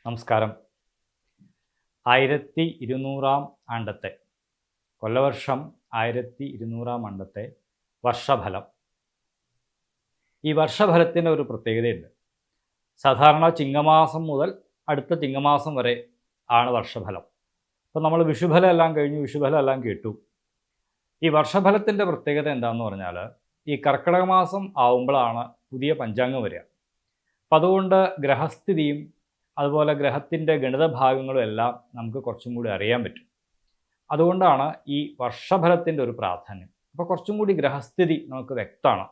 നമസ്കാരം. 1200 ആണ്ടത്തെ കൊല്ലവർഷം 1200 ആണ്ടത്തെ വർഷഫലം. ഈ വർഷഫലത്തിൻ്റെ ഒരു പ്രത്യേകതയുണ്ട്. സാധാരണ ചിങ്ങമാസം മുതൽ അടുത്ത ചിങ്ങമാസം വരെ ആണ് വർഷഫലം. അപ്പോൾ നമ്മൾ വിഷുഫലം എല്ലാം കഴിഞ്ഞു, വിഷുഫലം എല്ലാം കേട്ടു. ഈ വർഷഫലത്തിൻ്റെ പ്രത്യേകത എന്താണെന്ന് പറഞ്ഞാൽ, ഈ കർക്കിടക മാസം ആവുമ്പോഴാണ് പുതിയ പഞ്ചാംഗം വരിക. അപ്പം അതുകൊണ്ട് ഗ്രഹസ്ഥിതിയും അതുപോലെ ഗ്രഹത്തിൻ്റെ ഗണിതഭാഗങ്ങളും എല്ലാം നമുക്ക് കുറച്ചും കൂടി അറിയാൻ പറ്റും. അതുകൊണ്ടാണ് ഈ വർഷഫലത്തിൻ്റെ ഒരു പ്രാധാന്യം. അപ്പോൾ കുറച്ചും കൂടി ഗ്രഹസ്ഥിതി നമുക്ക് വ്യക്തമാണ്.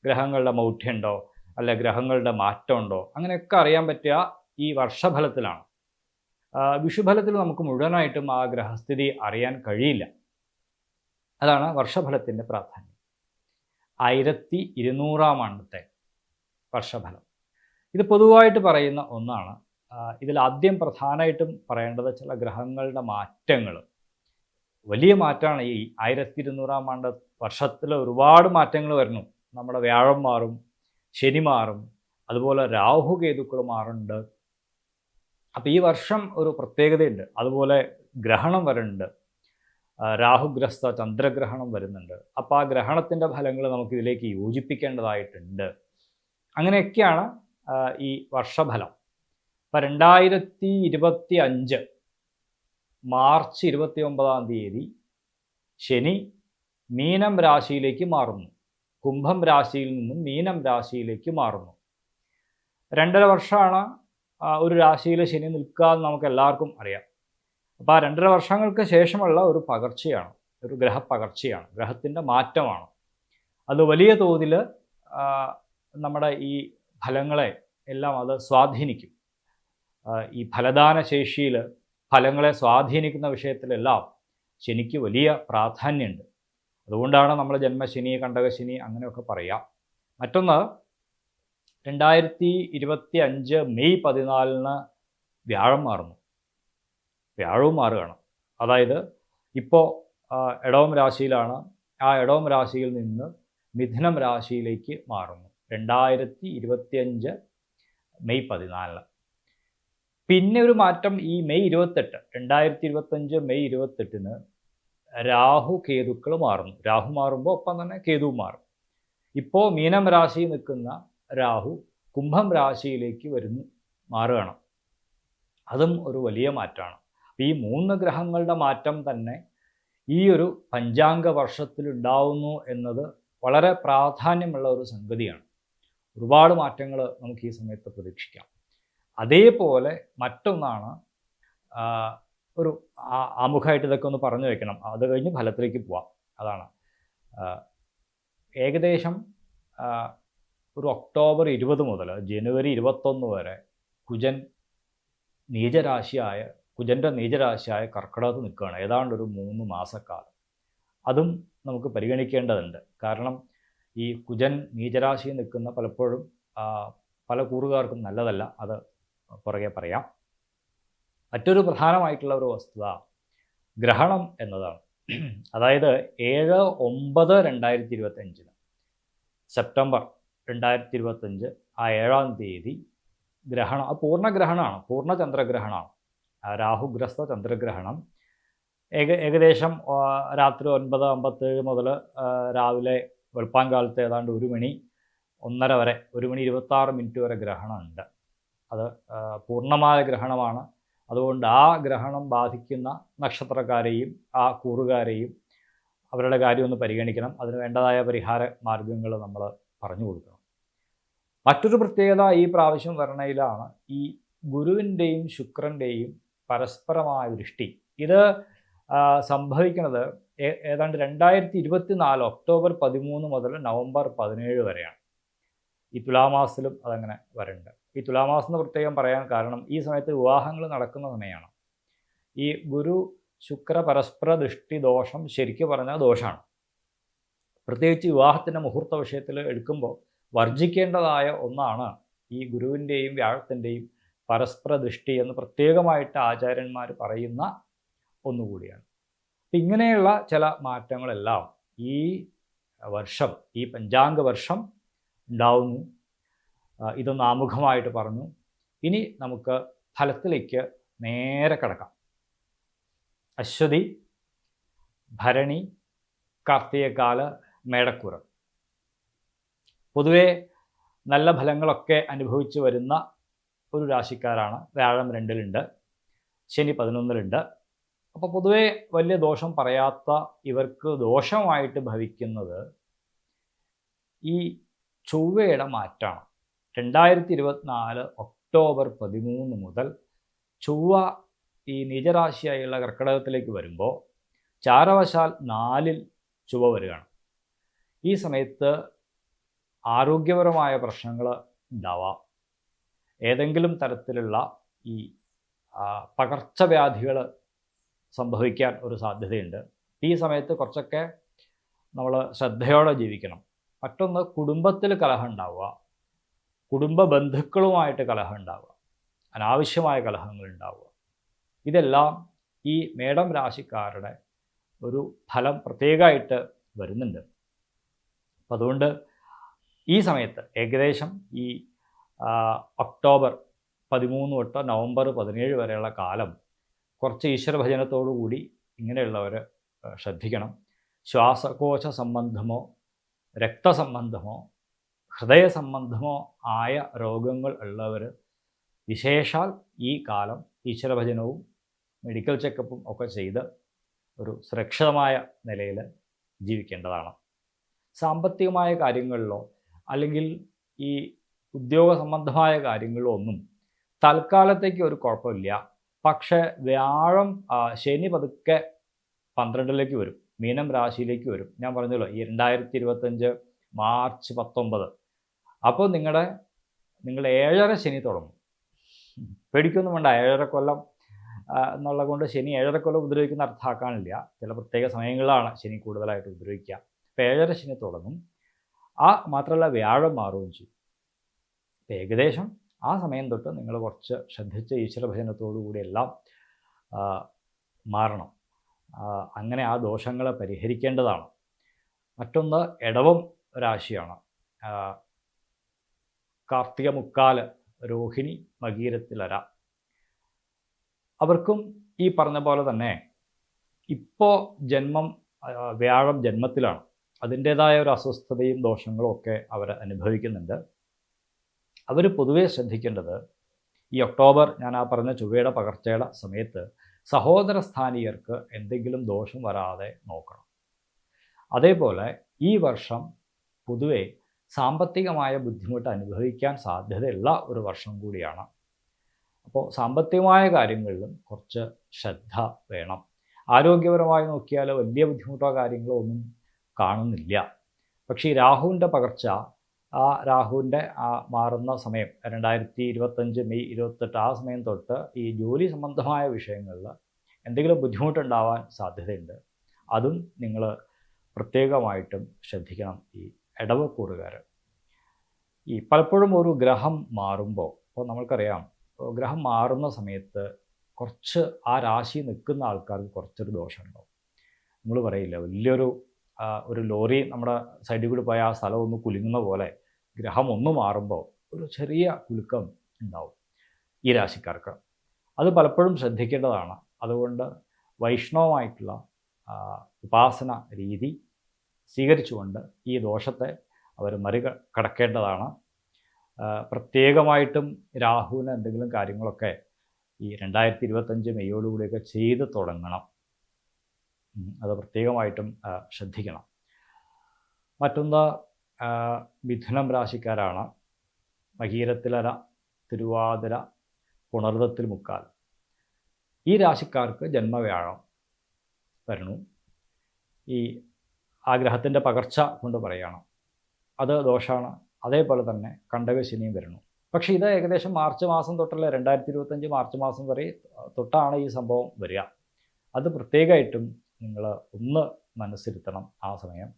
ഗ്രഹങ്ങളുടെ മൗഢ്യമുണ്ടോ അല്ലെ ഗ്രഹങ്ങളുടെ മാറ്റമുണ്ടോ അങ്ങനെയൊക്കെ അറിയാൻ പറ്റുക ഈ വർഷഫലത്തിലാണ്. വിഷുഫലത്തിൽ നമുക്ക് മുഴുവനായിട്ടും ആ ഗ്രഹസ്ഥിതി അറിയാൻ കഴിയില്ല. അതാണ് വർഷഫലത്തിൻ്റെ പ്രാധാന്യം. 1200 ആണ്ടത്തെ വർഷഫലം ഇത് പൊതുവായിട്ട് പറയുന്ന ഒന്നാണ്. ഇതിൽ ആദ്യം പ്രധാനമായിട്ടും പറയേണ്ടത് ചില ഗ്രഹങ്ങളുടെ മാറ്റങ്ങൾ. വലിയ മാറ്റമാണ് ഈ 1200 ആണ്ട് വർഷത്തിൽ. ഒരുപാട് മാറ്റങ്ങൾ വരുന്നു. നമ്മുടെ വ്യാഴം മാറും, ശനി മാറും, അതുപോലെ രാഹുകേതുക്കൾ മാറുന്നുണ്ട്. അപ്പോൾ ഈ വർഷം ഒരു പ്രത്യേകതയുണ്ട്. അതുപോലെ ഗ്രഹണം വരുന്നുണ്ട്. രാഹുഗ്രസ്ത ചന്ദ്രഗ്രഹണം വരുന്നുണ്ട്. അപ്പോൾ ആ ഗ്രഹണത്തിൻ്റെ ഫലങ്ങൾ നമുക്കിതിലേക്ക് യോജിപ്പിക്കേണ്ടതായിട്ടുണ്ട്. അങ്ങനെയൊക്കെയാണ് ഈ വർഷഫലം. അപ്പോൾ 2025 മാർച്ച് 29 ശനി മീനം രാശിയിലേക്ക് മാറുന്നു. കുംഭം രാശിയിൽ നിന്നും മീനം രാശിയിലേക്ക് മാറുന്നു. 2.5 വർഷമാണ് ഒരു രാശിയിൽ ശനി നിൽക്കുക എന്ന് നമുക്ക് എല്ലാവർക്കും അറിയാം. അപ്പോൾ ആ 2.5 വർഷങ്ങൾക്ക് ശേഷമുള്ള ഒരു പകർച്ചയാണ്, ഒരു ഗ്രഹപ്പകർച്ചയാണ്, ഗ്രഹത്തിൻ്റെ മാറ്റമാണ്. അത് വലിയ തോതിൽ നമ്മുടെ ഈ ഫലങ്ങളെ എല്ലാം അത് സ്വാധീനിക്കും. ഈ ഫലദാന ശേഷിയിൽ ഫലങ്ങളെ സ്വാധീനിക്കുന്ന വിഷയത്തിലെല്ലാം ശനിക്ക് വലിയ പ്രാധാന്യമുണ്ട്. അതുകൊണ്ടാണ് നമ്മൾ ജന്മശനി, കണ്ടകശനി അങ്ങനെയൊക്കെ പറയാം. മറ്റൊന്ന്, 2025 മെയ് 14 വ്യാഴം മാറുന്നു. വ്യാഴവും മാറുകയാണ്. അതായത് ഇപ്പോൾ ഇടവം രാശിയിലാണ്. ആ ഇടവം രാശിയിൽ നിന്ന് മിഥുനം രാശിയിലേക്ക് മാറുന്നു 2025 മെയ് 14. പിന്നെ ഒരു മാറ്റം ഈ മെയ് 28, 2025 മെയ് 28 രാഹു കേതുക്കൾ മാറുന്നു. രാഹു മാറുമ്പോൾ ഒപ്പം തന്നെ കേതുവും മാറും. ഇപ്പോൾ മീനം രാശിയിൽ നിൽക്കുന്ന രാഹു കുംഭം രാശിയിലേക്ക് മാറുകയാണ്. അതും ഒരു വലിയ മാറ്റമാണ്. ഈ 3 ഗ്രഹങ്ങളുടെ മാറ്റം തന്നെ ഈ ഒരു പഞ്ചാംഗ വർഷത്തിൽ ഉണ്ടാവുന്നു എന്നത് വളരെ പ്രാധാന്യമുള്ള ഒരു സംഗതിയാണ്. ഒരുപാട് മാറ്റങ്ങൾ നമുക്ക് ഈ സമയത്ത് പ്രതീക്ഷിക്കാം. അതേപോലെ മറ്റൊന്നാണ്, ഒരു ആമുഖമായിട്ട് ഇതൊക്കെ ഒന്ന് പറഞ്ഞു വയ്ക്കണം, അത് കഴിഞ്ഞ് ഫലത്തിലേക്ക് പോവാം. അതാണ് ഏകദേശം ഒരു ഒക്ടോബർ 20 മുതൽ ജനുവരി 21 വരെ കുജൻ കുജൻ്റെ നീചരാശിയായ കർക്കിടകത്ത് നിൽക്കുകയാണ്. ഏതാണ്ട് ഒരു 3 മാസക്കാലം. അതും നമുക്ക് പരിഗണിക്കേണ്ടതുണ്ട്. കാരണം ഈ കുജൻ നീചരാശിയിൽ നിൽക്കുന്ന പലപ്പോഴും പല കൂറുകാർക്കും നല്ലതല്ല. അത് പുറകെ പറയാം. മറ്റൊരു പ്രധാനമായിട്ടുള്ള ഒരു വസ്തുത ഗ്രഹണം എന്നതാണ്. അതായത് 7/9/2025 സെപ്റ്റംബർ 2025 ആ 7-ാം തീയതി ഗ്രഹണം, പൂർണ്ണഗ്രഹണമാണ്, പൂർണ്ണചന്ദ്രഗ്രഹണമാണ്. രാഹുഗ്രസ്ത ചന്ദ്രഗ്രഹണം ഏകദേശം രാത്രി 9:57 മുതൽ രാവിലെ വെളുപ്പാങ്കാലത്ത് ഏതാണ്ട് 1 മണി 1:30 വരെ, 1 മണി 26 വരെ ഗ്രഹണമുണ്ട്. അത് പൂർണ്ണമായ ഗ്രഹണമാണ്. അതുകൊണ്ട് ആ ഗ്രഹണം ബാധിക്കുന്ന നക്ഷത്രക്കാരെയും ആ കൂറുകാരെയും അവരുടെ കാര്യം ഒന്ന് പരിഗണിക്കണം. അതിന് വേണ്ടതായ പരിഹാര മാർഗങ്ങൾ നമ്മൾ പറഞ്ഞു കൊടുക്കണം. മറ്റൊരു പ്രത്യേകത ഈ പ്രാവശ്യം വരണയിലാണ് ഈ ഗുരുവിൻ്റെയും ശുക്രൻ്റെയും പരസ്പരമായ ദൃഷ്ടി. ഇത് സംഭവിക്കുന്നത് ഏതാണ്ട് 2024 ഒക്ടോബർ 13 മുതൽ നവംബർ 17 വരെയാണ്. ഈ തുലാമാസത്തിലും അതങ്ങനെ വരുന്നുണ്ട്. ഈ തുലാമാസം എന്ന് പ്രത്യേകം പറയാൻ കാരണം ഈ സമയത്ത് വിവാഹങ്ങൾ നടക്കുന്ന സമയമാണ്. ഈ ഗുരു ശുക്ര പരസ്പര ദൃഷ്ടി ദോഷം ശരിക്കും പറഞ്ഞാൽ ദോഷമാണ്. പ്രത്യേകിച്ച് വിവാഹത്തിൻ്റെ മുഹൂർത്ത വിഷയത്തിൽ എടുക്കുമ്പോൾ വർജിക്കേണ്ടതായ ഒന്നാണ് ഈ ഗുരുവിൻ്റെയും വ്യാഴത്തിൻ്റെയും പരസ്പര ദൃഷ്ടി എന്ന് പ്രത്യേകമായിട്ട് ആചാര്യന്മാർ പറയുന്ന ഒന്നുകൂടിയാണ്. ഇങ്ങനെയുള്ള ചില മാറ്റങ്ങളെല്ലാം ഈ വർഷം, ഈ പഞ്ചാംഗ വർഷം ഉണ്ടാവുന്നു. ഇതൊന്ന് ആമുഖമായിട്ട് പറഞ്ഞു. ഇനി നമുക്ക് ഫലത്തിലേക്ക് നേരെ കടക്കാം. അശ്വതി, ഭരണി, കാർത്തികക്കാല, മേടക്കൂറ്. പൊതുവെ നല്ല ഫലങ്ങളൊക്കെ അനുഭവിച്ചു വരുന്ന ഒരു രാശിക്കാരാണ്. വ്യാഴം 2-ലുണ്ട്, ശനി 11-ലുണ്ട്. അപ്പോൾ പൊതുവെ വലിയ ദോഷം പറയാത്ത ഇവർക്ക് ദോഷമായിട്ട് ഭവിക്കുന്നത് ഈ ചൊവ്വയുടെ മാറ്റമാണ്. 2024 ഒക്ടോബർ 13 മുതൽ ചൊവ്വ ഈ നീചരാശിയായുള്ള കർക്കിടകത്തിലേക്ക് വരുമ്പോൾ ചാരവശാൽ 4-ൽ ചൊവ്വ വരികയാണ്. ഈ സമയത്ത് ആരോഗ്യപരമായ പ്രശ്നങ്ങൾ ഉണ്ടാവാം. ഏതെങ്കിലും തരത്തിലുള്ള ഈ പകർച്ചവ്യാധികൾ സംഭവിക്കാൻ ഒരു സാധ്യതയുണ്ട്. ഈ സമയത്ത് കുറച്ചൊക്കെ നമ്മൾ ശ്രദ്ധയോടെ ജീവിക്കണം. മറ്റൊന്ന്, കുടുംബത്തിൽ കലഹം ഉണ്ടാവുക, കുടുംബ ബന്ധുക്കളുമായിട്ട് കലഹം ഉണ്ടാവുക, അനാവശ്യമായ കലഹങ്ങൾ ഉണ്ടാവുക. ഇതെല്ലാം ഈ മേടം രാശിക്കാരുടെ ഒരു ഫലം പ്രത്യേകമായിട്ട് വരുന്നുണ്ട്. അപ്പം അതുകൊണ്ട് ഈ സമയത്ത് ഏകദേശം ഈ ഒക്ടോബർ 13 തൊട്ട് നവംബർ 17 വരെയുള്ള കാലം കുറച്ച് ഈശ്വരഭജനത്തോടു കൂടി ഇങ്ങനെയുള്ളവർ ശ്രദ്ധിക്കണം. ശ്വാസകോശ സംബന്ധമോ രക്തസംബന്ധമോ ഹൃദയ സംബന്ധമോ ആയ രോഗങ്ങൾ ഉള്ളവർ വിശേഷാൽ ഈ കാലം ഈശ്വരഭജനവും മെഡിക്കൽ ചെക്കപ്പും ഒക്കെ ചെയ്ത് ഒരു സുരക്ഷിതമായ നിലയിൽ ജീവിക്കേണ്ടതാണ്. സാമ്പത്തികമായ കാര്യങ്ങളിലോ അല്ലെങ്കിൽ ഈ ഉദ്യോഗ സംബന്ധമായ കാര്യങ്ങളിലോ ഒന്നും തൽക്കാലത്തേക്ക് ഒരു കുഴപ്പമില്ല. പക്ഷേ വ്യാഴം ശനി പതുക്കെ 12-ലേക്ക് വരും, മീനം രാശിയിലേക്ക് വരും. ഞാൻ പറഞ്ഞല്ലോ ഈ 2025 മാർച്ച് 19. അപ്പോൾ നിങ്ങളുടെ 7.5 ശനി തുടങ്ങും. പേടിക്കൊന്നും വേണ്ട. 7.5 കൊല്ലം എന്നുള്ളത് കൊണ്ട് ശനി 7.5 കൊല്ലം ഉപദ്രവിക്കുന്ന അർത്ഥമാക്കാനില്ല. ചില പ്രത്യേക സമയങ്ങളിലാണ് ശനി കൂടുതലായിട്ട് ഉപദ്രവിക്കുക. അപ്പോൾ 7.5 ശനി തുടങ്ങും. മാത്രമല്ല വ്യാഴം മാറുകയും ചെയ്യും. ഏകദേശം ആ സമയം തൊട്ട് നിങ്ങൾ കുറച്ച് ശ്രദ്ധിച്ച് ഈശ്വരഭജനത്തോടു കൂടിയെല്ലാം മാറണം. അങ്ങനെ ആ ദോഷങ്ങളെ പരിഹരിക്കേണ്ടതാണ്. മറ്റൊന്ന്, ഇടവം രാശിയാണ്. കാർത്തിക മുക്കാല്, രോഹിണി, മകീരത്തിലര. അവർക്കും ഈ പറഞ്ഞ പോലെ തന്നെ ഇപ്പോൾ വ്യാഴം ജന്മത്തിലാണ്. അതിൻ്റേതായ ഒരു അസ്വസ്ഥതയും ദോഷങ്ങളും ഒക്കെ അവർ അനുഭവിക്കുന്നുണ്ട്. അവർ പൊതുവെ ശ്രദ്ധിക്കേണ്ടത് ഈ ഒക്ടോബർ ഞാൻ പറഞ്ഞ ചൊവ്വയുടെ പകർച്ചയുടെ സമയത്ത് സഹോദര സ്ഥാനീയർക്ക് എന്തെങ്കിലും ദോഷം വരാതെ നോക്കണം. അതേപോലെ ഈ വർഷം പൊതുവെ സാമ്പത്തികമായ ബുദ്ധിമുട്ട് അനുഭവിക്കാൻ സാധ്യതയുള്ള ഒരു വർഷം കൂടിയാണ്. അപ്പോൾ സാമ്പത്തികമായ കാര്യങ്ങളിലും കുറച്ച് ശ്രദ്ധ വേണം. ആരോഗ്യപരമായി നോക്കിയാൽ വലിയ ബുദ്ധിമുട്ടോ കാര്യങ്ങളോ ഒന്നും കാണുന്നില്ല. പക്ഷേ ഈ രാഹുവിൻ്റെ പകർച്ച, രാഹുവിൻ്റെ മാറുന്ന സമയം 2025 മെയ് 28 ആ സമയം തൊട്ട് ഈ ജോലി സംബന്ധമായ വിഷയങ്ങളിൽ എന്തെങ്കിലും ബുദ്ധിമുട്ടുണ്ടാവാൻ സാധ്യതയുണ്ട്. അതും നിങ്ങൾ പ്രത്യേകമായിട്ടും ശ്രദ്ധിക്കണം. ഈ ഇടവക്കൂറുകാർ ഈ പലപ്പോഴും ഒരു ഗ്രഹം മാറുമ്പോൾ, ഇപ്പോൾ നമ്മൾക്കറിയാം ഗ്രഹം മാറുന്ന സമയത്ത് കുറച്ച് ആ രാശി നിൽക്കുന്ന ആൾക്കാർക്ക് കുറച്ചൊരു ദോഷമുണ്ടാവും. നമ്മൾ പറയില്ല, ഒരു ലോറി നമ്മുടെ സൈഡിൽ കൂടി പോയ ആ സ്ഥലം ഒന്ന് കുലുങ്ങുന്ന പോലെ ഗ്രഹം ഒന്ന് മാറുമ്പോൾ ഒരു ചെറിയ കുലുക്കം ഉണ്ടാവും ഈ രാശിക്കാർക്ക്. അത് പലപ്പോഴും ശ്രദ്ധിക്കേണ്ടതാണ്. അതുകൊണ്ട് വൈഷ്ണവമായിട്ടുള്ള ഉപാസന രീതി സ്വീകരിച്ചുകൊണ്ട് ഈ ദോഷത്തെ അവർ മറികടക്കേണ്ടതാണ്. പ്രത്യേകമായിട്ടും രാഹുവിന് എന്തെങ്കിലും കാര്യങ്ങളൊക്കെ ഈ 2025 മെയ്യോടുകൂടിയൊക്കെ ചെയ്ത് തുടങ്ങണം. അത് പ്രത്യേകമായിട്ടും ശ്രദ്ധിക്കണം. മറ്റൊന്ന്, മിഥുനം രാശിക്കാരാണ്. മകീരത്തിലര, തിരുവാതിര, പുണർദത്തിൽ മുക്കാൽ. ഈ രാശിക്കാർക്ക് ജന്മവ്യാഴം വരണു. ഈ ഗ്രഹത്തിൻ്റെ പകർച്ച കൊണ്ട് പറയുകയാണ്, അത് ദോഷമാണ്. അതേപോലെ തന്നെ കണ്ടകശനിയും വരുന്നു. പക്ഷേ ഇത് ഏകദേശം മാർച്ച് മാസം തൊട്ടുള്ള 2025 മാർച്ച് മാസം വരെ തൊട്ടാണ് ഈ സംഭവം വരിക. അത് പ്രത്യേകമായിട്ടും നിങ്ങൾ ഒന്ന് മനസ്സിരുത്തണം ആ സമയം.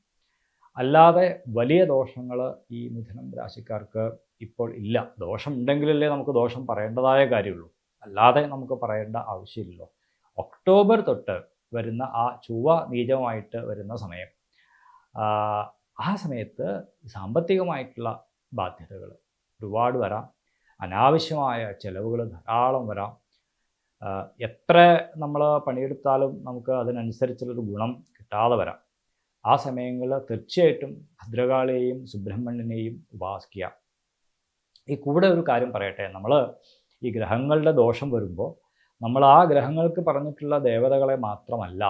അല്ലാതെ വലിയ ദോഷങ്ങൾ ഈ മിഥുനം രാശിക്കാർക്ക് ഇപ്പോൾ ഇല്ല. ദോഷം ഉണ്ടെങ്കിലല്ലേ നമുക്ക് ദോഷം പറയേണ്ടതായ കാര്യമുള്ളൂ, അല്ലാതെ നമുക്ക് പറയേണ്ട ആവശ്യമില്ലല്ലോ. ഒക്ടോബർ തൊട്ട് വരുന്ന ആ ചൊവ്വ നീചമായിട്ട് വരുന്ന സമയം, ആ സമയത്ത് സാമ്പത്തികമായിട്ടുള്ള ബാധ്യതകൾ ഒരുപാട് വരാം. അനാവശ്യമായ ചിലവുകൾ ധാരാളം വരാം. എത്ര നമ്മൾ പണിയെടുത്താലും നമുക്ക് അതിനനുസരിച്ചുള്ളൊരു ഗുണം കിട്ടാതെ വരാം. ആ സമയങ്ങളിൽ തീർച്ചയായിട്ടും ഭദ്രകാളിയെയും സുബ്രഹ്മണ്യനെയും ഉപാസിക്കുക. ഈ കൂടെ ഒരു കാര്യം പറയട്ടെ, നമ്മൾ ഈ ഗ്രഹങ്ങളുടെ ദോഷം വരുമ്പോൾ നമ്മൾ ആ ഗ്രഹങ്ങൾക്ക് പറഞ്ഞിട്ടുള്ള ദേവതകളെ മാത്രമല്ല,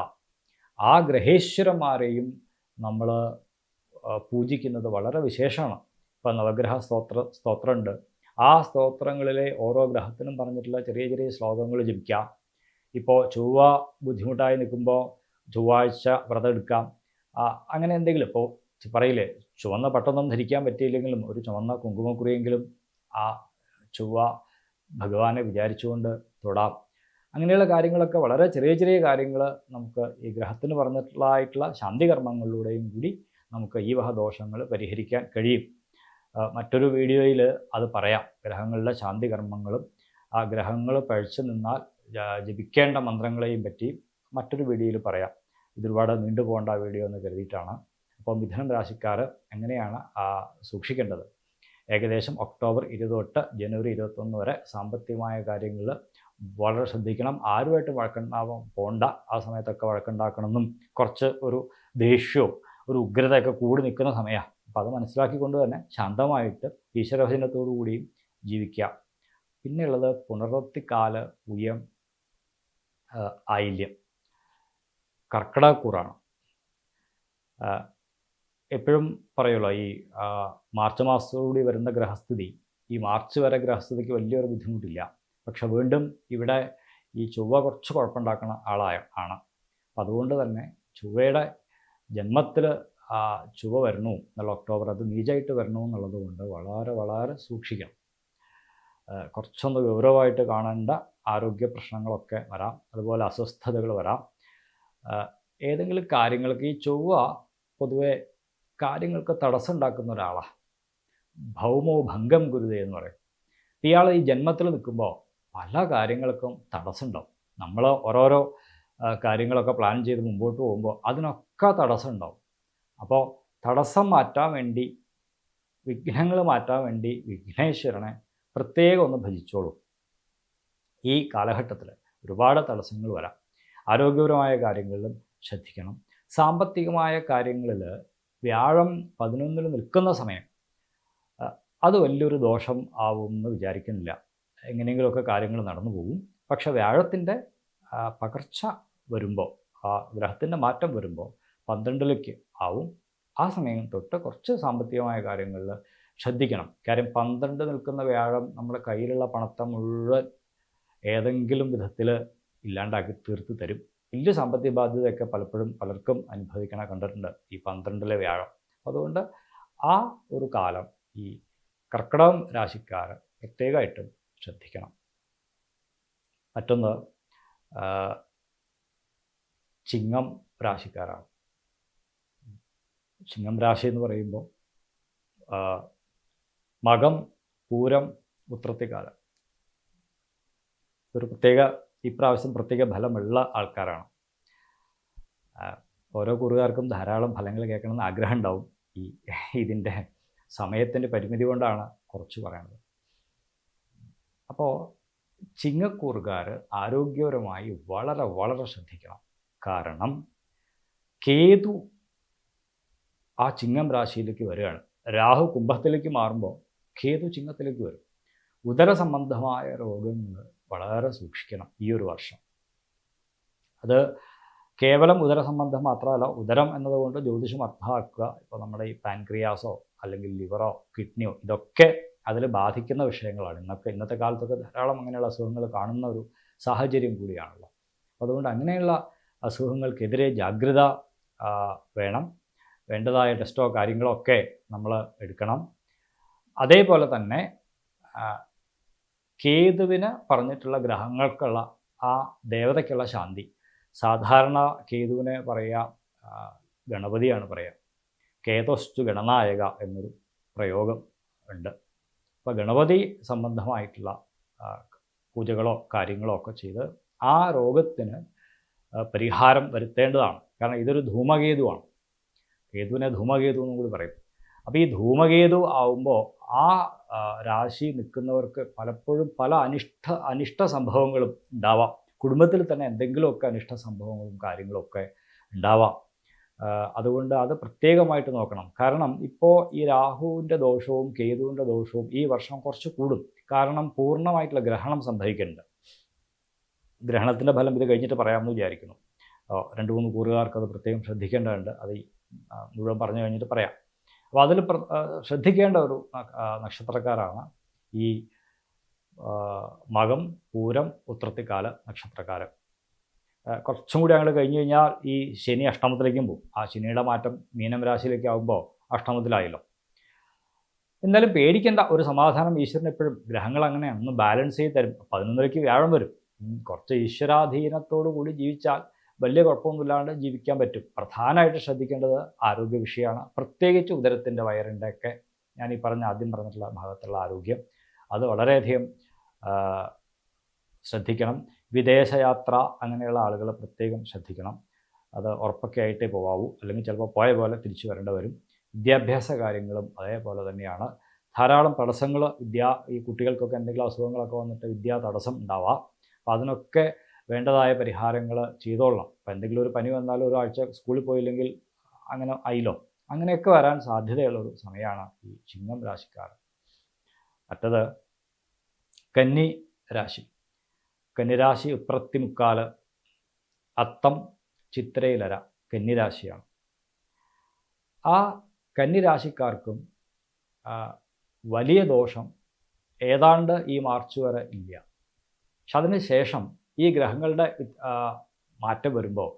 ആ ഗ്രഹേശ്വരന്മാരെയും നമ്മൾ പൂജിക്കുന്നത് വളരെ വിശേഷമാണ്. ഇപ്പോൾ നവഗ്രഹ സ്തോത്രമുണ്ട്. ആ സ്തോത്രങ്ങളിലെ ഓരോ ഗ്രഹത്തിനും പറഞ്ഞിട്ടുള്ള ചെറിയ ചെറിയ ശ്ലോകങ്ങൾ ജപിക്കാം. ഇപ്പോൾ ചൊവ്വ ബുദ്ധിമുട്ടായി നിൽക്കുമ്പോൾ ചൊവ്വാഴ്ച വ്രതം എടുക്കാം. അങ്ങനെ എന്തെങ്കിലും, ഇപ്പോൾ പറയില്ലേ, ചുവന്ന പട്ടൊന്നും ധരിക്കാൻ പറ്റിയില്ലെങ്കിലും ഒരു ചുവന്ന കുങ്കുമക്കുറിയെങ്കിലും ആ ചൊവ്വ ഭഗവാനെ വിചാരിച്ചുകൊണ്ട് തൊടാം. അങ്ങനെയുള്ള കാര്യങ്ങളൊക്കെ വളരെ ചെറിയ ചെറിയ കാര്യങ്ങൾ നമുക്ക് ഈ ഗ്രഹത്തിന് പറഞ്ഞിട്ടുള്ളതായിട്ടുള്ള ശാന്തികർമ്മങ്ങളിലൂടെയും കൂടി നമുക്ക് ഈ വക ദോഷങ്ങൾ പരിഹരിക്കാൻ കഴിയും. മറ്റൊരു വീഡിയോയിൽ അത് പറയാം. ഗ്രഹങ്ങളിലെ ശാന്തികർമ്മങ്ങളും ആ ഗ്രഹങ്ങൾ പഴിച്ചു നിന്നാൽ ജപിക്കേണ്ട മന്ത്രങ്ങളെയും പറ്റി മറ്റൊരു വീഡിയോയിൽ പറയാം. ഇതൊരുപാട് നീണ്ടുപോകേണ്ട വീഡിയോ എന്ന് കരുതിയിട്ടാണ്. അപ്പോൾ മിഥുനം രാശിക്കാർ എങ്ങനെയാണ് സൂക്ഷിക്കേണ്ടത്? ഏകദേശം ഒക്ടോബർ 20 തൊട്ട് ജനുവരി 21 വരെ സാമ്പത്തികമായ കാര്യങ്ങളിൽ വളരെ ശ്രദ്ധിക്കണം. ആരുമായിട്ട് വഴക്കുണ്ടാവാൻ പോകണ്ട. ആ സമയത്തൊക്കെ വഴക്കുണ്ടാക്കണമെന്നും കുറച്ച് ഒരു ദേഷ്യവും ഒരു ഉഗ്രതയൊക്കെ കൂടി നിൽക്കുന്ന സമയമാണ്. അപ്പോൾ അത് മനസ്സിലാക്കിക്കൊണ്ട് തന്നെ ശാന്തമായിട്ട് ഈശ്വരവചനത്തോടു കൂടിയും ജീവിക്കുക. പിന്നെയുള്ളത് പുണർവൃത്തിക്കാല്, ഉയം, ആയില്യം, കർക്കിടകക്കൂറാണ്. എപ്പോഴും പറയുമല്ലോ, ഈ മാർച്ച് മാസത്തോടുകൂടി വരുന്ന ഗ്രഹസ്ഥിതി, ഈ മാർച്ച് വരെ ഗ്രഹസ്ഥിതിക്ക് വലിയൊരു ബുദ്ധിമുട്ടില്ല. പക്ഷെ വീണ്ടും ഇവിടെ ഈ ചൊവ്വ കുറച്ച് കുഴപ്പമുണ്ടാക്കുന്ന ആണ്. അപ്പം അതുകൊണ്ട് തന്നെ ചൊവ്വയുടെ ജന്മത്തിൽ ചൊവ്വ വരണു എന്നുള്ള ഒക്ടോബർ, അത് നീചമായിട്ട് വരണു എന്നുള്ളത് കൊണ്ട് വളരെ വളരെ സൂക്ഷിക്കണം. കുറച്ചൊന്ന് ഗൗരവമായിട്ട് കാണേണ്ട ആരോഗ്യ പ്രശ്നങ്ങളൊക്കെ വരാം. അതുപോലെ അസ്വസ്ഥതകൾ വരാം. ഏതെങ്കിലും കാര്യങ്ങൾക്ക് ഈ ചൊവ്വ പൊതുവെ കാര്യങ്ങൾക്ക് തടസ്സം ഉണ്ടാക്കുന്ന ഒരാളാണ്. ഭൗമോ ഭംഗം ഗുരുതേ എന്ന് പറയും. ഇയാൾ ഈ ജന്മത്തിൽ നിൽക്കുമ്പോൾ പല കാര്യങ്ങൾക്കും തടസ്സമുണ്ടാവും. നമ്മൾ ഓരോരോ കാര്യങ്ങളൊക്കെ പ്ലാൻ ചെയ്ത് മുമ്പോട്ട് പോകുമ്പോൾ അതിനൊക്കെ തടസ്സം ഉണ്ടാവും. അപ്പോൾ തടസ്സം മാറ്റാൻ വേണ്ടി, വിഘ്നങ്ങൾ മാറ്റാൻ വേണ്ടി വിഘ്നേശ്വരനെ പ്രത്യേകം ഒന്ന് ഭജിച്ചോളൂ. ഈ കാലഘട്ടത്തിൽ ഒരുപാട് തടസ്സങ്ങൾ വരാം. ആരോഗ്യപരമായ കാര്യങ്ങളിലും ശ്രദ്ധിക്കണം. സാമ്പത്തികമായ കാര്യങ്ങളിൽ വ്യാഴം 11-ൽ നിൽക്കുന്ന സമയം അത് വലിയൊരു ദോഷം ആവും എന്ന് വിചാരിക്കുന്നില്ല. എങ്ങനെയെങ്കിലുമൊക്കെ കാര്യങ്ങൾ നടന്നു പോകും. പക്ഷെ വ്യാഴത്തിൻ്റെ പകർച്ച വരുമ്പോൾ, ആ ഗ്രഹത്തിൻ്റെ മാറ്റം വരുമ്പോൾ 12-ലേക്ക് ആവും. ആ സമയം തൊട്ട് കുറച്ച് സാമ്പത്തികമായ കാര്യങ്ങളിൽ ശ്രദ്ധിക്കണം. കാര്യം 12 നിൽക്കുന്ന വ്യാഴം നമ്മുടെ കയ്യിലുള്ള പണത്തെ മുഴുവൻ ഏതെങ്കിലും വിധത്തിൽ ഇല്ലാണ്ടാക്കി തീർത്ത് തരും. വലിയ സാമ്പത്തിക ബാധ്യതയൊക്കെ പലപ്പോഴും പലർക്കും കണ്ടിട്ടുണ്ട് ഈ 12-ലെ വ്യാഴം. അതുകൊണ്ട് ആ ഒരു കാലം ഈ കർക്കിടകം രാശിക്കാർ പ്രത്യേകമായിട്ടും ശ്രദ്ധിക്കണം. മറ്റൊന്ന് ചിങ്ങം രാശിക്കാരാണ്. ചിങ്ങം രാശി എന്ന് പറയുമ്പോൾ മകം, പൂരം, ഉത്രത്തിക്കാലം ഒരു ഇപ്രാവശ്യം പ്രത്യേക ഫലമുള്ള ആൾക്കാരാണ്. ഓരോ കുറുകാർക്കും ധാരാളം ഫലങ്ങൾ കേൾക്കണമെന്ന് ആഗ്രഹം ഉണ്ടാവും. ഇതിൻ്റെ സമയത്തിൻ്റെ പരിമിതി കൊണ്ടാണ് കുറച്ച് പറയുന്നത്. അപ്പോൾ ചിങ്ങക്കൂറുകാർ ആരോഗ്യപരമായി വളരെ വളരെ ശ്രദ്ധിക്കണം. കാരണം കേതു ആ ചിങ്ങം രാശിയിലേക്ക് വരികയാണ്. രാഹു കുംഭത്തിലേക്ക് മാറുമ്പോൾ കേതു ചിങ്ങത്തിലേക്ക് വരും. ഉദര സംബന്ധമായ രോഗങ്ങൾ വളരെ സൂക്ഷിക്കണം ഈ ഒരു വർഷം. അത് കേവലം ഉദര സംബന്ധം മാത്രമല്ല, ഉദരം എന്നതുകൊണ്ട് ജ്യോതിഷം അർത്ഥമാക്കുക ഇപ്പോൾ നമ്മുടെ ഈ പാൻക്രിയാസോ അല്ലെങ്കിൽ ലിവറോ കിഡ്നിയോ ഇതൊക്കെ അതിൽ ബാധിക്കുന്ന വിഷയങ്ങളാണ്. ഇന്നത്തെ കാലത്തൊക്കെ ധാരാളം അങ്ങനെയുള്ള അസുഖങ്ങൾ കാണുന്ന ഒരു സാഹചര്യം കൂടിയാണല്ലോ. അതുകൊണ്ട് അങ്ങനെയുള്ള അസുഖങ്ങൾക്കെതിരെ ജാഗ്രത വേണം. വേണ്ടതായ ടെസ്റ്റോ കാര്യങ്ങളോ ഒക്കെ നമ്മൾ എടുക്കണം. അതേപോലെ തന്നെ കേതുവിന് പറഞ്ഞിട്ടുള്ള ഗ്രഹങ്ങൾക്കുള്ള ആ ദേവതയ്ക്കുള്ള ശാന്തി, സാധാരണ കേതുവിനെ പറയുക ഗണപതിയാണ് പറയുക. കേതോസ്തു ഗണനായക എന്നൊരു പ്രയോഗം ഉണ്ട്. അപ്പോൾ ഗണപതി സംബന്ധമായിട്ടുള്ള പൂജകളോ കാര്യങ്ങളോ ഒക്കെ ചെയ്ത് ആ രോഗത്തിന് പരിഹാരം വരുത്തേണ്ടതാണ്. കാരണം ഇതൊരു ധൂമകേതുവാണ്. കേതുവിനെ ധൂമകേതു എന്നും കൂടി പറയും. അപ്പോൾ ഈ ധൂമകേതു ആവുമ്പോൾ ആ രാശി നിൽക്കുന്നവർക്ക് പലപ്പോഴും പല അനിഷ്ട സംഭവങ്ങളും ഉണ്ടാവാം. കുടുംബത്തിൽ തന്നെ എന്തെങ്കിലുമൊക്കെ അനിഷ്ട സംഭവങ്ങളും കാര്യങ്ങളൊക്കെ ഉണ്ടാവാം. അതുകൊണ്ട് അത് പ്രത്യേകമായിട്ട് നോക്കണം. കാരണം ഇപ്പോൾ ഈ രാഹുവിൻ്റെ ദോഷവും കേതുവിൻ്റെ ദോഷവും ഈ വർഷം കുറച്ച് കൂടും. കാരണം പൂർണ്ണമായിട്ടുള്ള ഗ്രഹണം സംഭവിക്കുന്നുണ്ട്. ഗ്രഹണത്തിൻ്റെ ഫലം ഇത് കഴിഞ്ഞിട്ട് പറയാമെന്ന് വിചാരിക്കുന്നു. 2-3 കൂറുകാർക്ക് അത് പ്രത്യേകം ശ്രദ്ധിക്കേണ്ടതുണ്ട്. അത് മുഴുവൻ പറഞ്ഞു കഴിഞ്ഞിട്ട് പറയാം. അപ്പോൾ അതിൽ ശ്രദ്ധിക്കേണ്ട ഒരു നക്ഷത്രക്കാരാണ് ഈ മകം, പൂരം, ഉത്രത്തിക്കാല നക്ഷത്രക്കാർ. കുറച്ചും കൂടി അങ്ങോട്ട് കഴിഞ്ഞ് കഴിഞ്ഞാൽ ഈ ശനി അഷ്ടമത്തിലേക്കും പോകും. ആ ശനിയുടെ മാറ്റം മീനം രാശിയിലേക്ക് ആകുമ്പോൾ അഷ്ടമത്തിലായല്ലോ. എന്തായാലും പേടിക്കേണ്ട, ഒരു സമാധാനം ഈശ്വരൻ എപ്പോഴും. ഗ്രഹങ്ങൾ അങ്ങനെയാണ്, ഒന്ന് ബാലൻസ് ചെയ്ത് തരും. 11ലേക്ക് വ്യാഴം വരും. കുറച്ച് ഈശ്വരാധീനത്തോടു കൂടി ജീവിച്ചാൽ വലിയ കുഴപ്പമൊന്നുമില്ലാണ്ട് ജീവിക്കാൻ പറ്റും. പ്രധാനമായിട്ട് ശ്രദ്ധിക്കേണ്ടത് ആരോഗ്യ വിഷയമാണ്. പ്രത്യേകിച്ച് ഉദരത്തിൻ്റെ, വയറിൻ്റെ ഒക്കെ ഞാൻ ഈ ആദ്യം പറഞ്ഞിട്ടുള്ള ഭാഗത്തുള്ള ആരോഗ്യം അത് വളരെയധികം ശ്രദ്ധിക്കണം. വിദേശയാത്ര അങ്ങനെയുള്ള ആളുകൾ പ്രത്യേകം ശ്രദ്ധിക്കണം. അത് ഉറപ്പൊക്കെ ആയിട്ടേ പോകാവൂ, അല്ലെങ്കിൽ ചിലപ്പോൾ പോയ പോലെ തിരിച്ചു വരേണ്ടി വരും. വിദ്യാഭ്യാസ കാര്യങ്ങളും അതേപോലെ തന്നെയാണ്. ധാരാളം തടസ്സങ്ങൾ, ഈ കുട്ടികൾക്കൊക്കെ എന്തെങ്കിലും അസുഖങ്ങളൊക്കെ വന്നിട്ട് വിദ്യാ തടസ്സം ഉണ്ടാവാം. അപ്പോൾ അതിനൊക്കെ വേണ്ടതായ പരിഹാരങ്ങൾ ചെയ്തോളണം. അപ്പോൾ എന്തെങ്കിലും ഒരു പനി വന്നാലും ഒരാഴ്ച സ്കൂളിൽ പോയില്ലെങ്കിൽ അങ്ങനെ ആയില്ലോ, അങ്ങനെയൊക്കെ വരാൻ സാധ്യതയുള്ളൊരു സമയമാണ് ഈ ചിങ്ങം രാശിക്കാർ. മറ്റത് കന്നി രാശി. കന്നിരാശി ഉത്രത്തിമുക്കാൽ, അത്തം, ചിത്രയിലര കന്നിരാശിയാണ്. ആ കന്നിരാശിക്കാർക്കും വലിയ ദോഷം ഏതാണ്ട് ഈ മാർച്ച് വരെ ഇല്ല. പക്ഷെ അതിന് ശേഷം ഈ ഗ്രഹങ്ങളുടെ മാറ്റം വരുമ്പോൾ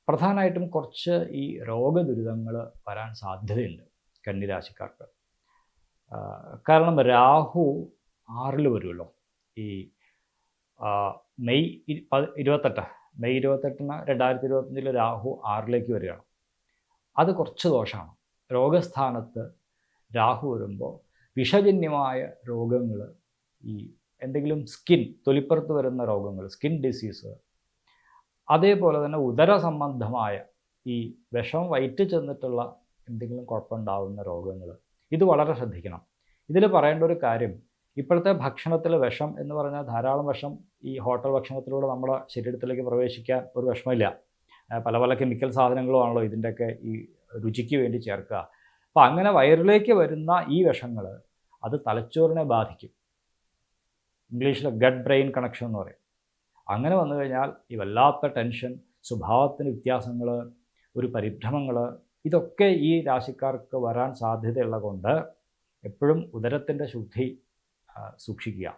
പ്രധാനമായിട്ടും കുറച്ച് ഈ രോഗദുരിതങ്ങൾ വരാൻ സാധ്യതയുണ്ട് കന്നിരാശിക്കാർക്ക്. കാരണം രാഹു 6 വരുമല്ലോ. ഈ മെയ് 28 2025 രാഹു 6 വരികയാണ്. അത് കുറച്ച് ദോഷമാണ്. രോഗസ്ഥാനത്ത് രാഹു വരുമ്പോൾ വിഷജന്യമായ രോഗങ്ങൾ, ഈ എന്തെങ്കിലും തൊലിപ്പുറത്ത് വരുന്ന രോഗങ്ങൾ, സ്കിൻ ഡിസീസ്, അതേപോലെ തന്നെ ഉദര സംബന്ധമായ ഈ വിഷം വയറ്റിൽ ചെന്നിട്ടുള്ള എന്തെങ്കിലും കുഴപ്പമുണ്ടാകുന്ന രോഗങ്ങൾ, ഇത് വളരെ ശ്രദ്ധിക്കണം. ഇതിൽ പറയേണ്ട ഒരു കാര്യം, ഇപ്പോഴത്തെ ഭക്ഷണത്തിൽ വിഷം എന്ന് പറഞ്ഞാൽ ധാരാളം വിഷം ഈ ഹോട്ടൽ ഭക്ഷണത്തിലൂടെ നമ്മുടെ ശരീരത്തിലേക്ക് പ്രവേശിക്കാൻ ഒരു വിഷമമില്ല. പല പല കെമിക്കൽ സാധനങ്ങളുമാണല്ലോ ഇതിൻ്റെയൊക്കെ ഈ രുചിക്ക് വേണ്ടി ചേർക്കുക. അപ്പോൾ അങ്ങനെ വയറിലേക്ക് വരുന്ന ഈ വിഷങ്ങൾ അത് തലച്ചോറിനെ ബാധിക്കും. ഇംഗ്ലീഷിൽ ഗട്ട് ബ്രെയിൻ കണക്ഷൻ എന്ന് പറയും. അങ്ങനെ വന്നു കഴിഞ്ഞാൽ ഈ വല്ലാത്ത ടെൻഷൻ, സ്വഭാവത്തിന് വ്യത്യാസങ്ങൾ, ഒരു പരിഭ്രമങ്ങൾ, ഇതൊക്കെ ഈ രാശിക്കാർക്ക് വരാൻ സാധ്യതയുള്ളത് കൊണ്ട് എപ്പോഴും ഉദരത്തിൻ്റെ ശുദ്ധി സൂക്ഷിക്കുക.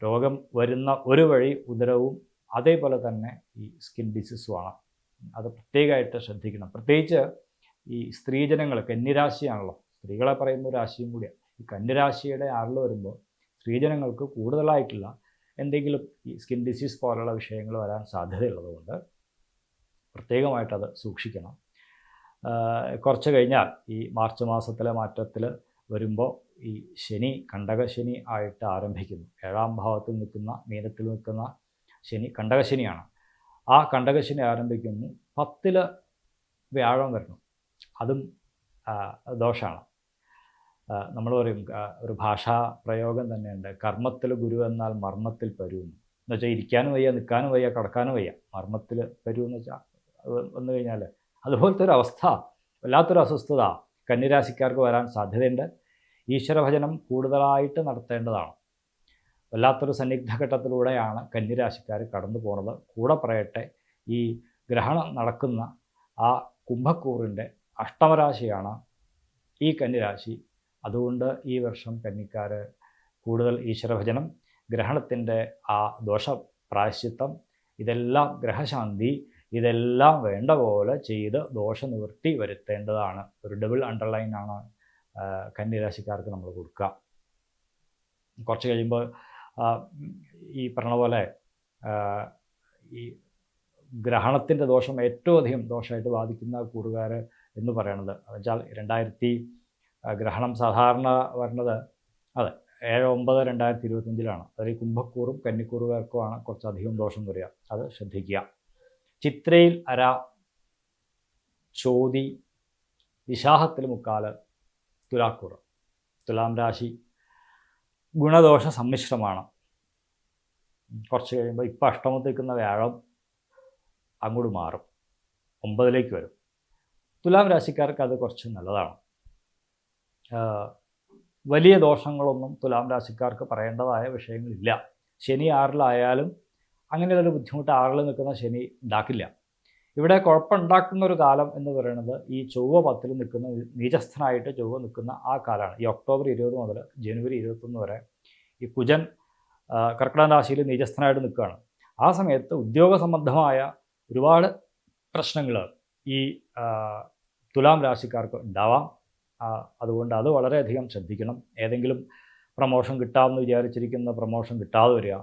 രോഗം വരുന്ന ഒരു വഴി ഉദരവും അതേപോലെ തന്നെ ഈ സ്കിൻ ഡിസീസുമാണ്. അത് പ്രത്യേകമായിട്ട് ശ്രദ്ധിക്കണം. പ്രത്യേകിച്ച് ഈ സ്ത്രീജനങ്ങൾ, കന്നിരാശിയാണല്ലോ, സ്ത്രീകളെ പറയുന്ന രാശിയും കൂടിയാണ്. ഈ കന്നിരാശിയുടെ 6 വരുമ്പോൾ സ്ത്രീജനങ്ങൾക്ക് കൂടുതലായിട്ടുള്ള എന്തെങ്കിലും ഈ സ്കിൻ ഡിസീസ് പോലുള്ള വിഷയങ്ങൾ വരാൻ സാധ്യതയുള്ളതുകൊണ്ട് പ്രത്യേകമായിട്ടത് സൂക്ഷിക്കണം. കുറച്ച് കഴിഞ്ഞാൽ ഈ മാർച്ച് മാസത്തിലെ മാറ്റത്തിൽ വരുമ്പോൾ ഈ ശനി കണ്ടകശനി ആയിട്ട് ആരംഭിക്കുന്നു. 7ാം ഭാവത്തിൽ നിൽക്കുന്ന, മീനത്തിൽ നിൽക്കുന്ന ശനി കണ്ടകശനിയാണ്. ആ കണ്ടകശനി ആരംഭിക്കുന്നു. 10ൽ വ്യാഴം വരണം. അതും ദോഷമാണ്. നമ്മൾ പറയും, ഒരു ഭാഷാ പ്രയോഗം തന്നെയുണ്ട്, കർമ്മത്തിൽ ഗുരു എന്നാൽ മർമ്മത്തിൽ പരു എന്ന് വെച്ചാൽ ഇരിക്കാനും വയ്യ, നിൽക്കാനും വയ്യ, കിടക്കാനും വയ്യ, മർമ്മത്തിൽ പരു എന്ന് വെച്ചാൽ വന്നു കഴിഞ്ഞാൽ അതുപോലത്തെ ഒരു അവസ്ഥ, വല്ലാത്തൊരു അസ്വസ്ഥത കന്നിരാശിക്കാർക്ക് വരാൻ സാധ്യതയുണ്ട്. ഈശ്വരഭജനം കൂടുതലായിട്ട് നടത്തേണ്ടതാണ്. വല്ലാത്തൊരു സന്നിഗ്ധഘട്ടത്തിലൂടെയാണ് കന്നിരാശിക്കാർ കടന്നു പോകുന്നത്. കൂടെ പറയട്ടെ, ഈ ഗ്രഹണം നടക്കുന്ന ആ കുംഭക്കൂറിൻ്റെ അഷ്ടമരാശിയാണ് ഈ കന്നിരാശി. അതുകൊണ്ട് ഈ വർഷം കന്നിക്കാർ കൂടുതൽ ഈശ്വരഭജനം, ഗ്രഹണത്തിൻ്റെ ആ ദോഷപ്രായശ്ചിത്തം, ഇതെല്ലാം ഗ്രഹശാന്തി, ഇതെല്ലാം വേണ്ട പോലെ ചെയ്ത് ദോഷനിവൃത്തി വരുത്തേണ്ടതാണ്. ഒരു ഡബിൾ അണ്ടർലൈനാണ് കന്നിരാശിക്കാർക്ക് നമ്മൾ കൊടുക്കുക. കുറച്ച് കഴിയുമ്പോൾ ഈ പറഞ്ഞ പോലെ ഈ ഗ്രഹണത്തിൻ്റെ ദോഷം ഏറ്റവും അധികം ദോഷമായിട്ട് ബാധിക്കുന്ന കൂറുകാർ എന്ന് പറയണത് വെച്ചാൽ ഗ്രഹണം സാധാരണ വരുന്നത് 7/9/2025 അത് ഈ കുംഭക്കൂറും കന്നിക്കൂറുകാർക്കുമാണ് കുറച്ചധികം ദോഷം വരിക. അത് ശ്രദ്ധിക്കുക. ചിത്രയിൽ അര, ചോതി, വിശാഖത്തിൽ മുക്കാൽ, തുലാക്കൂർ. തുലാം രാശി ഗുണദോഷ സമ്മിശ്രമാണ്. കുറച്ച് കഴിയുമ്പോൾ ഇപ്പം അഷ്ടമത്തിൽ നിൽക്കുന്ന വ്യാഴം അങ്ങോട്ട് മാറും, 9ലേക്ക് വരും. തുലാം രാശിക്കാർക്ക് അത് കുറച്ച് നല്ലതാണ്. വലിയ ദോഷങ്ങളൊന്നും തുലാം രാശിക്കാർക്ക് പറയേണ്ടതായ വിഷയങ്ങളില്ല. ശനി 6-ലായാലും അങ്ങനെയുള്ളൊരു ബുദ്ധിമുട്ട് 6-ൽ നിൽക്കുന്ന ശനി ഉണ്ടാക്കില്ല. ഇവിടെ കുഴപ്പമുണ്ടാക്കുന്ന ഒരു കാലം എന്ന് പറയുന്നത് ഈ ചൊവ്വ 10-ൽ നിൽക്കുന്ന, നീചസ്ഥനായിട്ട് ചൊവ്വ നിൽക്കുന്ന ആ കാലമാണ്. ഈ ഒക്ടോബർ 20 മുതൽ ജനുവരി 21 വരെ ഈ കുജൻ കർക്കിടക രാശിയിൽ നീചസ്ഥനായിട്ട് നിൽക്കുകയാണ്. ആ സമയത്ത് ഉദ്യോഗ സംബന്ധമായ ഒരുപാട് പ്രശ്നങ്ങൾ ഈ തുലാം രാശിക്കാർക്ക് ഉണ്ടാവാം. അതുകൊണ്ട് അത് വളരെയധികം ശ്രദ്ധിക്കണം. ഏതെങ്കിലും പ്രമോഷൻ കിട്ടാമെന്ന് വിചാരിച്ചിരിക്കുന്ന പ്രമോഷൻ കിട്ടാതെ വരിക.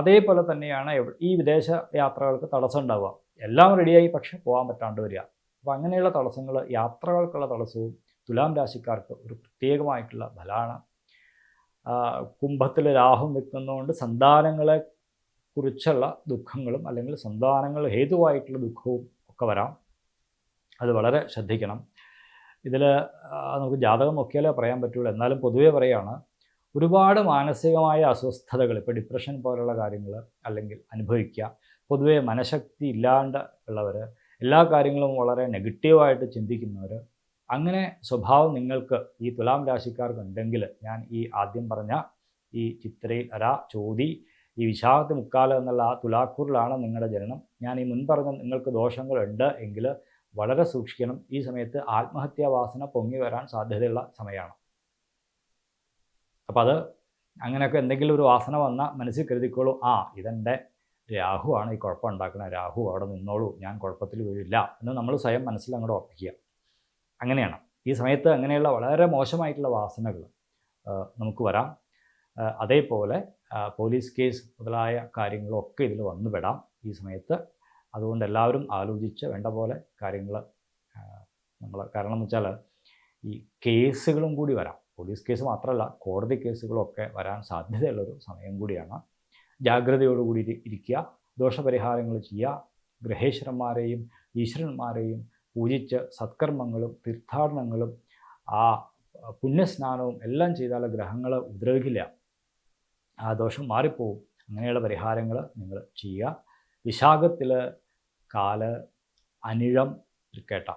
അതേപോലെ തന്നെയാണ് ഈ വിദേശ യാത്രകൾക്ക് തടസ്സം ഉണ്ടാവുക. എല്ലാം റെഡിയായി പക്ഷെ പോകാൻ പറ്റാണ്ട് വരിക. അപ്പോൾ അങ്ങനെയുള്ള തടസ്സങ്ങൾ, യാത്രകൾക്കുള്ള തടസ്സവും തുലാം രാശിക്കാർക്ക് ഒരു പ്രത്യേകമായിട്ടുള്ള ഫലമാണ്. കുംഭത്തിൽ രാഹു നിൽക്കുന്നതുകൊണ്ട് സന്താനങ്ങളെ കുറിച്ചുള്ള ദുഃഖങ്ങളും അല്ലെങ്കിൽ സന്താനങ്ങൾ ഹേതുവായിട്ടുള്ള ദുഃഖവും ഒക്കെ വരാം. അത് വളരെ ശ്രദ്ധിക്കണം. ഇതിൽ നമുക്ക് ജാതകം നോക്കിയാലേ പറയാൻ പറ്റുള്ളൂ. എന്നാലും പൊതുവേ പറയുകയാണ്, ഒരുപാട് മാനസികമായ അസ്വസ്ഥതകൾ, ഇപ്പോൾ ഡിപ്രഷൻ പോലുള്ള കാര്യങ്ങൾ അല്ലെങ്കിൽ അനുഭവിക്കുക, പൊതുവേ മനഃശക്തി ഇല്ലാണ്ട് ഉള്ളവർ, എല്ലാ കാര്യങ്ങളും വളരെ നെഗറ്റീവായിട്ട് ചിന്തിക്കുന്നവർ, അങ്ങനെ സ്വഭാവം നിങ്ങൾക്ക് ഈ തുലാം രാശിക്കാർക്ക് ഉണ്ടെങ്കിൽ ഞാൻ ഈ ആദ്യം പറഞ്ഞ ഈ ചിത്രയിൽ ചോതി ഈ വിശാഖത്ത് മുക്കാലം എന്നുള്ള ആ തുലാക്കൂറിലാണ് നിങ്ങളുടെ ജനനം. ഞാൻ ഈ മുൻപറഞ്ഞ നിങ്ങൾക്ക് ദോഷങ്ങളുണ്ട് എങ്കിൽ വളരെ സൂക്ഷിക്കണം. ഈ സമയത്ത് ആത്മഹത്യാവാസന പൊങ്ങി വരാൻ സാധ്യതയുള്ള സമയമാണ്. അപ്പോൾ അത് അങ്ങനെയൊക്കെ എന്തെങ്കിലും ഒരു വാസന വന്നാൽ മനസ്സിൽ കരുതിക്കോളൂ, ഇതെൻ്റെ രാഹുവാണ് ഈ കുഴപ്പം ഉണ്ടാക്കുന്നത്, രാഹു അവിടെ നിന്നോളൂ, ഞാൻ കുഴപ്പത്തിൽ വീഴില്ല എന്ന് നമ്മൾ സ്വയം മനസ്സിൽ അങ്ങോട്ട് ഉറപ്പിക്കുക. അങ്ങനെയാണ് ഈ സമയത്ത് അങ്ങനെയുള്ള വളരെ മോശമായിട്ടുള്ള വാസനകൾ നമുക്ക് വരാം. അതേപോലെ പോലീസ് കേസ് മുതലായ കാര്യങ്ങളൊക്കെ ഇതിൽ വന്നുപെടാം ഈ സമയത്ത്. അതുകൊണ്ട് എല്ലാവരും ആലോചിച്ച് വേണ്ട പോലെ കാര്യങ്ങൾ കാരണം എന്ന് വെച്ചാൽ ഈ കേസുകളും കൂടി വരാം. പോലീസ് കേസ് മാത്രമല്ല, കോടതി കേസുകളൊക്കെ വരാൻ സാധ്യതയുള്ളൊരു സമയം കൂടിയാണ്. ജാഗ്രതയോടുകൂടി ഇരിക്കുക, ദോഷപരിഹാരങ്ങൾ ചെയ്യുക, ഗ്രഹേശ്വരന്മാരെയും ഈശ്വരന്മാരെയും പൂജിച്ച് സത്കർമ്മങ്ങളും തീർത്ഥാടനങ്ങളും പുണ്യസ്നാനവും എല്ലാം ചെയ്താൽ ഗ്രഹങ്ങൾ ഉപദ്രവിക്കില്ല, ആ ദോഷം മാറിപ്പോവും. അങ്ങനെയുള്ള പരിഹാരങ്ങൾ നിങ്ങൾ ചെയ്യുക. വിശാഖത്തിൽ കാല്, അനിഴം, തൃക്കേട്ട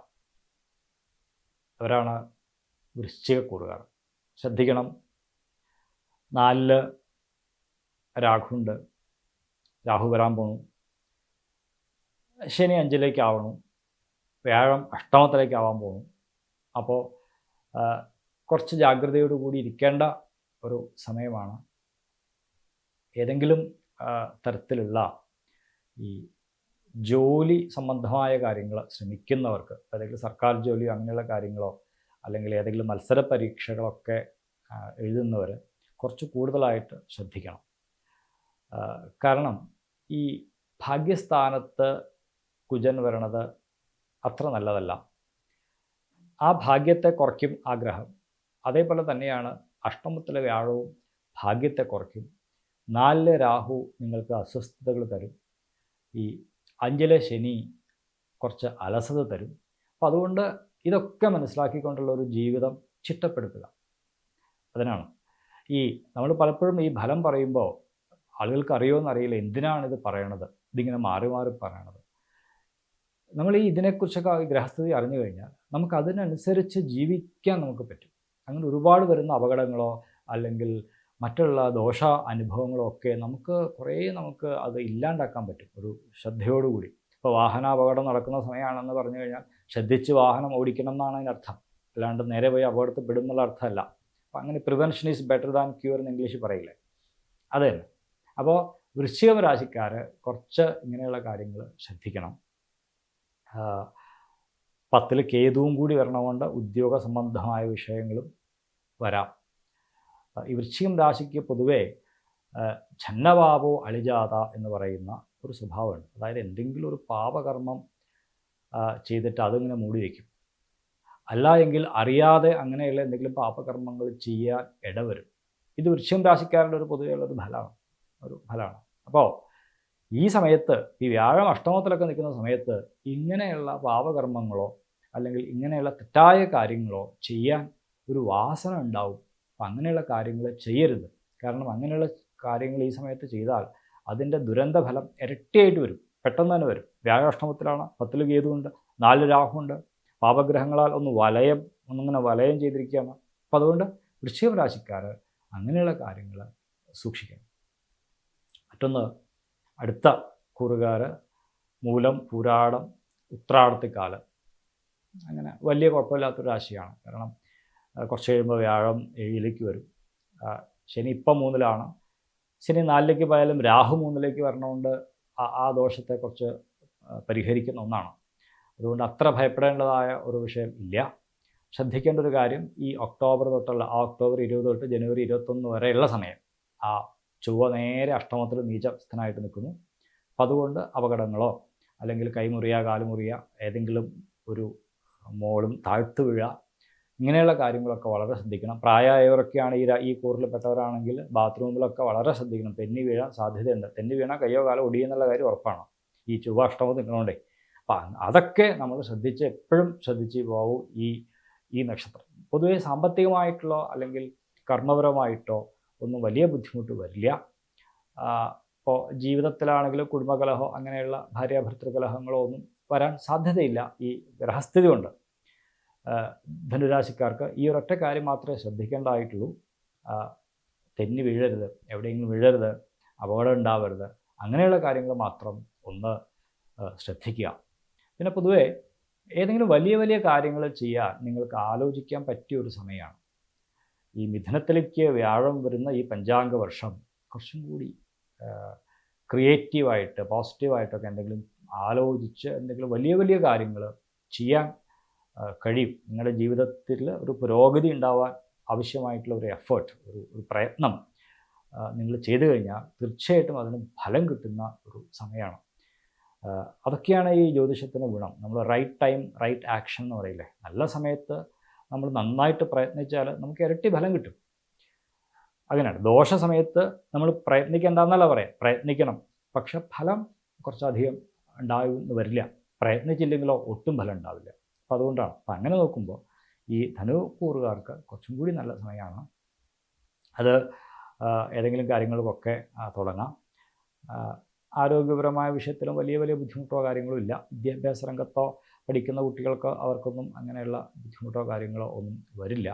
അവരാണ് വൃശ്ചികക്കൂറുകാർ. ശ്രദ്ധിക്കണം. 4-ൽ രാഹുണ്ട്, രാഹു വരാൻ പോണു. ശനി 5-ലേക്ക് ആവണു, വ്യാഴം അഷ്ടമത്തിലേക്ക് ആവാൻ പോണു. അപ്പോൾ കുറച്ച് ജാഗ്രതയോടുകൂടി ഇരിക്കേണ്ട ഒരു സമയമാണ്. ഏതെങ്കിലും തരത്തിലുള്ള ഈ ജോലി സംബന്ധമായ കാര്യങ്ങൾ ശ്രമിക്കുന്നവർക്ക്, ഏതെങ്കിലും സർക്കാർ ജോലിയോ അങ്ങനെയുള്ള കാര്യങ്ങളോ അല്ലെങ്കിൽ ഏതെങ്കിലും മത്സര പരീക്ഷകളൊക്കെ എഴുതുന്നവർ കുറച്ച് കൂടുതലായിട്ട് ശ്രദ്ധിക്കണം. കാരണം ഈ ഭാഗ്യസ്ഥാനത്ത് കുജൻ വരണത് അത്ര നല്ലതല്ല. ആ ഭാഗ്യത്തെ കുറയ്ക്കും ആ ഗ്രഹം. അതേപോലെ തന്നെയാണ് അഷ്ടമത്തിലെ വ്യാഴവും ഭാഗ്യത്തെ കുറയ്ക്കും. 4-ലെ രാഹു നിങ്ങൾക്ക് അസ്വസ്ഥതകൾ തരും. ഈ 5-ലെ ശനി കുറച്ച് അലസത തരും. അപ്പോൾ അതുകൊണ്ട് ഇതൊക്കെ മനസ്സിലാക്കിക്കൊണ്ടുള്ള ഒരു ജീവിതം ചിട്ടപ്പെടുത്തുക. അതിനാണ് നമ്മൾ പലപ്പോഴും ഈ ഫലം പറയുമ്പോൾ ആളുകൾക്ക് അറിയുമെന്നറിയില്ല എന്തിനാണിത് പറയണത്, ഇതിങ്ങനെ മാറി മാറി പറയണത്. നമ്മൾ ഇതിനെക്കുറിച്ചൊക്കെ ഗ്രഹസ്ഥിതി അറിഞ്ഞു കഴിഞ്ഞാൽ നമുക്ക് അതിനനുസരിച്ച് ജീവിക്കാൻ നമുക്ക് പറ്റും. അങ്ങനെ ഒരുപാട് വരുന്ന അപകടങ്ങളോ അല്ലെങ്കിൽ മറ്റുള്ള ദോഷ അനുഭവങ്ങളോ ഒക്കെ നമുക്ക് അത് ഇല്ലാണ്ടാക്കാൻ പറ്റും ഒരു ശ്രദ്ധയോടുകൂടി. ഇപ്പോൾ വാഹനാപകടം നടക്കുന്ന സമയമാണെന്ന് പറഞ്ഞു കഴിഞ്ഞാൽ ശ്രദ്ധിച്ച് വാഹനം ഓടിക്കണം എന്നാണ് അതിനർത്ഥം, അല്ലാണ്ട് നേരെ പോയി അപകടത്തിൽ പെടും എന്നുള്ള അർത്ഥമല്ല. അപ്പോൾ അങ്ങനെ prevention is better than cure എന്ന് ഇംഗ്ലീഷ് പറയില്ലേ, അത് തന്നെ. അപ്പോൾ വൃശ്ചിക രാശിക്കാർ കുറച്ച് ഇങ്ങനെയുള്ള കാര്യങ്ങൾ ശ്രദ്ധിക്കണം. 10-ൽ കേതുവും കൂടി വരണതുകൊണ്ട് ഉദ്യോഗ സംബന്ധമായ വിഷയങ്ങളും വരാം. ഈ വൃശ്ചികം രാശിക്ക് പൊതുവേ ഛന്നപാപോ അളിജാത എന്ന് പറയുന്ന ഒരു സ്വഭാവമുണ്ട്. അതായത് എന്തെങ്കിലും ഒരു പാപകർമ്മം ചെയ്തിട്ട് അതിങ്ങനെ മൂടി വയ്ക്കും. അല്ല എങ്കിൽ അറിയാതെ അങ്ങനെയുള്ള എന്തെങ്കിലും പാപകർമ്മങ്ങൾ ചെയ്യാൻ ഇടവരും. ഇത് വൃശ്ചികം രാശിക്കാരുടെ ഒരു പൊതുവെയുള്ളൊരു ഫലമാണ്. അപ്പോൾ ഈ സമയത്ത് ഈ വ്യാഴം അഷ്ടമത്തിലൊക്കെ നിൽക്കുന്ന സമയത്ത് ഇങ്ങനെയുള്ള പാപകർമ്മങ്ങളോ അല്ലെങ്കിൽ ഇങ്ങനെയുള്ള തെറ്റായ കാര്യങ്ങളോ ചെയ്യാൻ ഒരു വാസന ഉണ്ടാവും. അപ്പം അങ്ങനെയുള്ള കാര്യങ്ങൾ ചെയ്യരുത്. കാരണം അങ്ങനെയുള്ള കാര്യങ്ങൾ ഈ സമയത്ത് ചെയ്താൽ അതിൻ്റെ ദുരന്തഫലം ഇരട്ടിയായിട്ട് വരും, പെട്ടെന്ന് തന്നെ വരും. വ്യാഴാഷ്ടമത്തിലാണ്, 10 കേതുവുണ്ട്, 4 രാഹുണ്ട്, പാപഗ്രഹങ്ങളാൽ ഒന്നിങ്ങനെ വലയം ചെയ്തിരിക്കുകയാണ്. അപ്പം അതുകൊണ്ട് വൃശ്ചിക രാശിക്കാർ അങ്ങനെയുള്ള കാര്യങ്ങൾ സൂക്ഷിക്കണം. മറ്റൊന്ന്, അടുത്ത കൂറുകാർ മൂലം, പൂരാടം, ഉത്രാടത്തിക്കാല് അങ്ങനെ വലിയ കുഴപ്പമില്ലാത്തൊരു രാശിയാണ്. കാരണം കുറച്ച് കഴിയുമ്പോൾ വ്യാഴം 7ലേക്ക് വരും. ശനി ഇപ്പം 3ലാണ്. ശനി 4ലേക്ക് പോയാലും രാഹു 3ലേക്ക് വരണമുണ്ട്. ആ ദോഷത്തെ കുറച്ച് പരിഹരിക്കുന്ന ഒന്നാണ്. അതുകൊണ്ട് അത്ര ഭയപ്പെടേണ്ടതായ ഒരു വിഷയം ഇല്ല. ശ്രദ്ധിക്കേണ്ട ഒരു കാര്യം, ഈ ഒക്ടോബർ തൊട്ടുള്ള ഒക്ടോബർ 20 തൊട്ട് ജനുവരി 21 വരെയുള്ള സമയം ആ ചൊവ്വ നേരെ അഷ്ടമത്തിൽ നീചസ്ഥനായിട്ട് നിൽക്കുന്നു. അപ്പം അതുകൊണ്ട് അപകടങ്ങളോ അല്ലെങ്കിൽ കൈമുറിയുക, കാലുമുറിയുക, ഏതെങ്കിലും ഒരു മോളും താഴ്ത്തു വീഴുക, ഇങ്ങനെയുള്ള കാര്യങ്ങളൊക്കെ വളരെ ശ്രദ്ധിക്കണം. പ്രായമായവരൊക്കെയാണ് ഈ കൂറിൽപ്പെട്ടവരാണെങ്കിൽ ബാത്റൂമിലൊക്കെ വളരെ ശ്രദ്ധിക്കണം. തെന്നി വീഴാൻ സാധ്യതയുണ്ട്. തെന്നി വീണാൽ കയ്യോ കാലോ ഒടിയെന്നുള്ള കാര്യം ഉറപ്പാണ്, ഈ ചൊവ്വ അഷ്ടമത്തിൽ നിൽക്കണോണ്ടേ. അപ്പം അതൊക്കെ നമ്മൾ എപ്പോഴും ശ്രദ്ധിച്ച് പോവും. ഈ നക്ഷത്രം പൊതുവേ സാമ്പത്തികമായിട്ടുള്ളോ അല്ലെങ്കിൽ കർമ്മപരമായിട്ടോ ഒന്നും വലിയ ബുദ്ധിമുട്ട് വരില്ല. ഇപ്പോൾ ജീവിതത്തിലാണെങ്കിലും കുടുംബകലഹോ അങ്ങനെയുള്ള ഭാര്യാഭർത്തൃകലഹങ്ങളോ ഒന്നും വരാൻ സാധ്യതയില്ല ഈ ഗ്രഹസ്ഥിതി കൊണ്ട്. ധനുരാശിക്കാർക്ക് ഈ ഒരൊറ്റ കാര്യം മാത്രമേ ശ്രദ്ധിക്കേണ്ടതായിട്ടുള്ളൂ. തെന്നി വീഴരുത്, എവിടെയെങ്കിലും വീഴരുത്, അപകടം ഉണ്ടാവരുത്, അങ്ങനെയുള്ള കാര്യങ്ങൾ മാത്രം ഒന്ന് ശ്രദ്ധിക്കുക. പിന്നെ പൊതുവേ ഏതെങ്കിലും വലിയ വലിയ കാര്യങ്ങൾ ചെയ്യാൻ നിങ്ങൾക്ക് ആലോചിക്കാൻ പറ്റിയൊരു സമയമാണ്. ഈ മിഥുനത്തിലേക്ക് വ്യാഴം വരുന്ന ഈ പഞ്ചാംഗ വർഷം കുറച്ചും കൂടി ക്രിയേറ്റീവായിട്ട് പോസിറ്റീവായിട്ടൊക്കെ എന്തെങ്കിലും ആലോചിച്ച് എന്തെങ്കിലും വലിയ വലിയ കാര്യങ്ങൾ ചെയ്യാൻ കഴിയും. നിങ്ങളുടെ ജീവിതത്തിൽ ഒരു പുരോഗതി ഉണ്ടാവാൻ ആവശ്യമായിട്ടുള്ള ഒരു എഫേർട്ട്, ഒരു പ്രയത്നം നിങ്ങൾ ചെയ്തു കഴിഞ്ഞാൽ തീർച്ചയായിട്ടും അതിന് ഫലം കിട്ടുന്ന ഒരു സമയമാണ്. അതൊക്കെയാണ് ഈ ജ്യോതിഷത്തിന് ഗുണം. നമ്മൾ റൈറ്റ് ടൈം റൈറ്റ് ആക്ഷൻ എന്ന് പറയില്ലേ, നല്ല സമയത്ത് നമ്മൾ നന്നായിട്ട് പ്രയത്നിച്ചാൽ നമുക്ക് ഇരട്ടി ഫലം കിട്ടും. അങ്ങനെയാണ്. ദോഷ സമയത്ത് നമ്മൾ പ്രയത്നിക്കേണ്ടെന്നല്ല പറയാം, പ്രയത്നിക്കണം, പക്ഷെ ഫലം കുറച്ചധികം ഉണ്ടാകുമെന്ന് വരില്ല. പ്രയത്നിച്ചില്ലെങ്കിലോ ഒട്ടും ഫലം ഉണ്ടാവില്ല. അപ്പം അതുകൊണ്ടാണ്. അപ്പം അങ്ങനെ നോക്കുമ്പോൾ ഈ ധനുക്കൂറുകാർക്ക് കുറച്ചും കൂടി നല്ല സമയമാണ്. അത് ഏതെങ്കിലും കാര്യങ്ങൾക്കൊക്കെ തുടങ്ങാം. ആരോഗ്യപരമായ വിഷയത്തിലും വലിയ വലിയ ബുദ്ധിമുട്ടോ കാര്യങ്ങളോ ഇല്ല. വിദ്യാഭ്യാസ രംഗത്തോ പഠിക്കുന്ന കുട്ടികൾക്ക് അവർക്കൊന്നും അങ്ങനെയുള്ള ബുദ്ധിമുട്ടോ കാര്യങ്ങളോ ഒന്നും വരില്ല.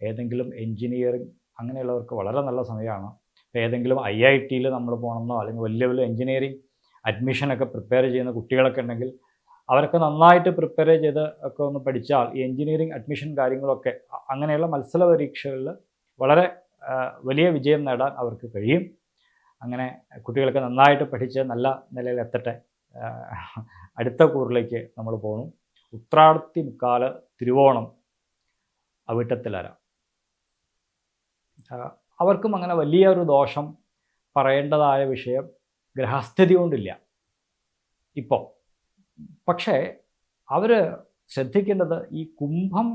ഏതെങ്കിലും എൻജിനീയറിങ് അങ്ങനെയുള്ളവർക്ക് വളരെ നല്ല സമയമാണ്. ഏതെങ്കിലും IITയിൽ നമ്മൾ പോകണമെന്നോ അല്ലെങ്കിൽ വലിയ വലിയ എൻജിനീയറിങ് അഡ്മിഷനൊക്കെ പ്രിപ്പയർ ചെയ്യുന്ന കുട്ടികളൊക്കെ ഉണ്ടെങ്കിൽ അവരൊക്കെ നന്നായിട്ട് പ്രിപ്പയർ ചെയ്ത് ഒക്കെ ഒന്ന് പഠിച്ചാൽ ഈ എൻജിനീയറിങ് അഡ്മിഷൻ കാര്യങ്ങളൊക്കെ അങ്ങനെയുള്ള മത്സര പരീക്ഷകളിൽ വളരെ വലിയ വിജയം നേടാൻ അവർക്ക് കഴിയും. അങ്ങനെ കുട്ടികളൊക്കെ നന്നായിട്ട് പഠിച്ച് നല്ല നിലയിലെത്തട്ടെ. അടുത്ത കൂറിലേക്ക് നമ്മൾ പോകണം. ഉത്രാടത്തി മുക്കാല് തിരുവോണം അവിട്ടത്തിലര. അവർക്കും അങ്ങനെ വലിയൊരു ദോഷം പറയേണ്ടതായ വിഷയം ഗ്രഹസ്ഥിതി കൊണ്ടില്ല ഇപ്പോൾ. പക്ഷേ അവർ ശ്രദ്ധിക്കേണ്ടത് ഈ കുംഭം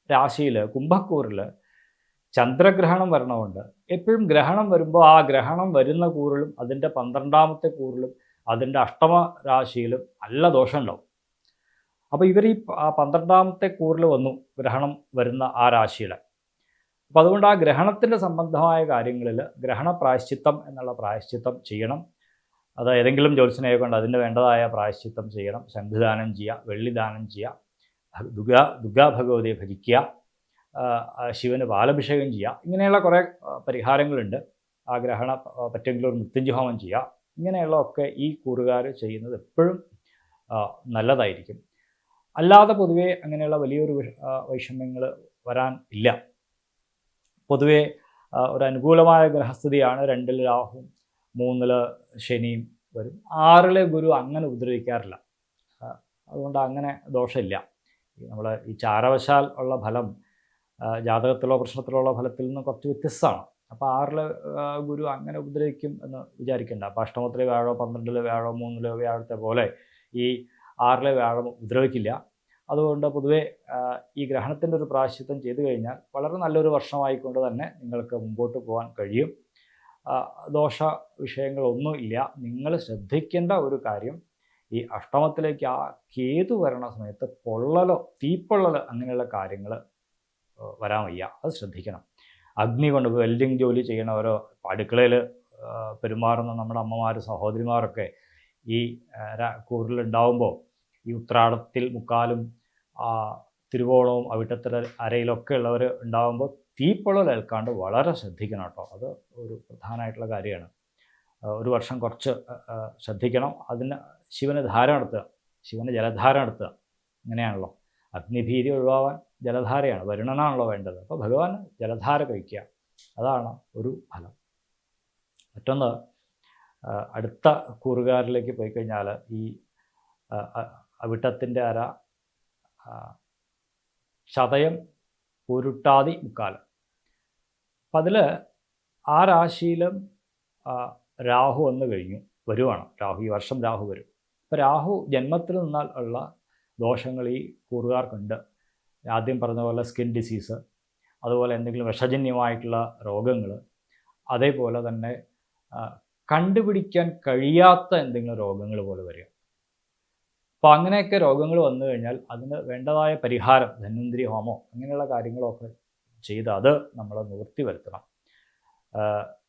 രാശിയിൽ, കുംഭക്കൂറിൽ ചന്ദ്രഗ്രഹണം വരണമുണ്ട്. എപ്പോഴും ഗ്രഹണം വരുമ്പോൾ ആ ഗ്രഹണം വരുന്ന കൂറിലും അതിൻ്റെ 12ാമത്തെ കൂറിലും അതിൻ്റെ അഷ്ടമ രാശിയിലും നല്ല ദോഷം ഉണ്ടാവും. അപ്പോൾ ഇവർ ഈ 12ാമത്തെ കൂറിൽ വന്നു ഗ്രഹണം വരുന്ന ആ രാശിയിൽ. അപ്പോൾ അതുകൊണ്ട് ആ ഗ്രഹണത്തിൻ്റെ സംബന്ധമായ കാര്യങ്ങളിൽ ഗ്രഹണ പ്രായശ്ചിത്തം എന്നുള്ള പ്രായശ്ചിത്തം ചെയ്യണം. അത് ഏതെങ്കിലും ജ്യോത്സ്യനെയൊക്കെ കൊണ്ട് അതിൻ്റെ വേണ്ടതായ പ്രായശ്ചിത്തം ചെയ്യണം. ശംഖുദാനം ചെയ്യുക, വെള്ളിദാനം ചെയ്യുക, ദുർഗാ ഭഗവതിയെ ഭജിക്കുക, ശിവന് പാലഭിഷേകം ചെയ്യുക. ഇങ്ങനെയുള്ള കുറേ പരിഹാരങ്ങളുണ്ട്. ആ ഗ്രഹണ പറ്റുമെങ്കിൽ ഒരു മൃത്യുഞ്ജയഹോമം ചെയ്യുക. ഇങ്ങനെയുള്ളതൊക്കെ ഈ കൂറുകാർ ചെയ്യുന്നത് എപ്പോഴും നല്ലതായിരിക്കും. അല്ലാതെ പൊതുവേ അങ്ങനെയുള്ള വലിയൊരു വൈഷമ്യങ്ങൾ വരാൻ ഇല്ല. പൊതുവേ ഒരു അനുകൂലമായ ഗ്രഹസ്ഥിതിയാണ്. 2ൽ രാഹുവും 3ൽ ശനിയും വരും. 6ലെ ഗുരു അങ്ങനെ ഉപദ്രവിക്കാറില്ല. അതുകൊണ്ട് അങ്ങനെ ദോഷമില്ല. നമ്മൾ ഈ ചാരവശാൽ ഉള്ള ഫലം ജാതകത്തിലോ പ്രശ്നത്തിലോ ഉള്ള ഫലത്തിൽ നിന്ന് കുറച്ച് വ്യത്യസ്തമാണ്. അപ്പോൾ 6ലെ ഗുരു അങ്ങനെ ഉപദ്രവിക്കും എന്ന് വിചാരിക്കേണ്ട. അപ്പോൾ അഷ്ടമത്തിലെ വ്യാഴോ 12ലെ വ്യാഴോ 3ലെ വ്യാഴത്തെ പോലെ ഈ 6ലെ വ്യാഴം ഉപദ്രവിക്കില്ല. അതുകൊണ്ട് പൊതുവേ ഈ ഗ്രഹണത്തിൻ്റെ ഒരു പ്രായശ്ചിത്തം ചെയ്തു കഴിഞ്ഞാൽ വളരെ നല്ലൊരു വർഷമായിക്കൊണ്ട് തന്നെ നിങ്ങൾക്ക് മുമ്പോട്ട് പോകാൻ കഴിയും. ദോഷ വിഷയങ്ങളൊന്നും ഇല്ല. നിങ്ങൾ ശ്രദ്ധിക്കേണ്ട ഒരു കാര്യം, ഈ അഷ്ടമത്തിലേക്ക് ആ കേതു വരണ സമയത്ത് പൊള്ളലോ തീപ്പൊള്ളൽ അങ്ങനെയുള്ള കാര്യങ്ങൾ വരാൻ വയ്യ. അത് ശ്രദ്ധിക്കണം. അഗ്നി കൊണ്ട് വെൽഡിങ് ജോലി ചെയ്യണവരോ അടുക്കളയിൽ പെരുമാറുന്ന നമ്മുടെ അമ്മമാർ സഹോദരിമാരൊക്കെ ഈ കൂറിലുണ്ടാവുമ്പോൾ ഈ ഉത്രാടത്തിൽ മുക്കാലും തിരുവോണവും അവിട്ടത്തിര അരയിലൊക്കെ ഉള്ളവർ ഉണ്ടാകുമ്പോൾ തീപ്പൊള്ളൽ ഏൽക്കാണ്ട് വളരെ ശ്രദ്ധിക്കണം കേട്ടോ. അത് ഒരു പ്രധാനമായിട്ടുള്ള കാര്യമാണ്. ഒരു വർഷം കുറച്ച് ശ്രദ്ധിക്കണം. അതിന് ശിവന് ധാര നടത്തുക, ശിവന് ജലധാര നടത്തുക. അങ്ങനെയാണല്ലോ അഗ്നിഭീതി ഒഴിവാകാൻ ജലധാരയാണ്, വരുണനാണല്ലോ വേണ്ടത്. അപ്പോൾ ഭഗവാൻ ജലധാര കഴിക്കുക, അതാണ് ഒരു ഫലം. മറ്റൊന്ന്, അടുത്ത കൂറുകാരിലേക്ക് പോയി കഴിഞ്ഞാൽ ഈ അവിട്ടത്തിൻ്റെ അര, ചതയം, പൂരുട്ടാതി, മുക്കാല്. അപ്പം അതിൽ ആ രാശിയിലും രാഹു വന്നു കഴിഞ്ഞു, വരുവാണ് രാഹു. ഈ വർഷം രാഹു വരും. അപ്പോൾ രാഹു ജന്മത്തിൽ നിന്നാൽ ഉള്ള ദോഷങ്ങൾ ഈ കൂറുകാർക്കുണ്ട്. ആദ്യം പറഞ്ഞ പോലെ സ്കിൻ ഡിസീസ്, അതുപോലെ എന്തെങ്കിലും വിഷജന്യമായിട്ടുള്ള രോഗങ്ങൾ, അതേപോലെ തന്നെ കണ്ടുപിടിക്കാൻ കഴിയാത്ത എന്തെങ്കിലും രോഗങ്ങൾ പോലെ വരിക. അപ്പോൾ അങ്ങനെയൊക്കെ രോഗങ്ങൾ വന്നു കഴിഞ്ഞാൽ അതിന് വേണ്ടതായ പരിഹാരം, ധന്വന്തരി ഹോമോ അങ്ങനെയുള്ള കാര്യങ്ങളൊക്കെ ചെയ്ത് അത് നമ്മൾ നിവൃത്തി വരുത്തണം.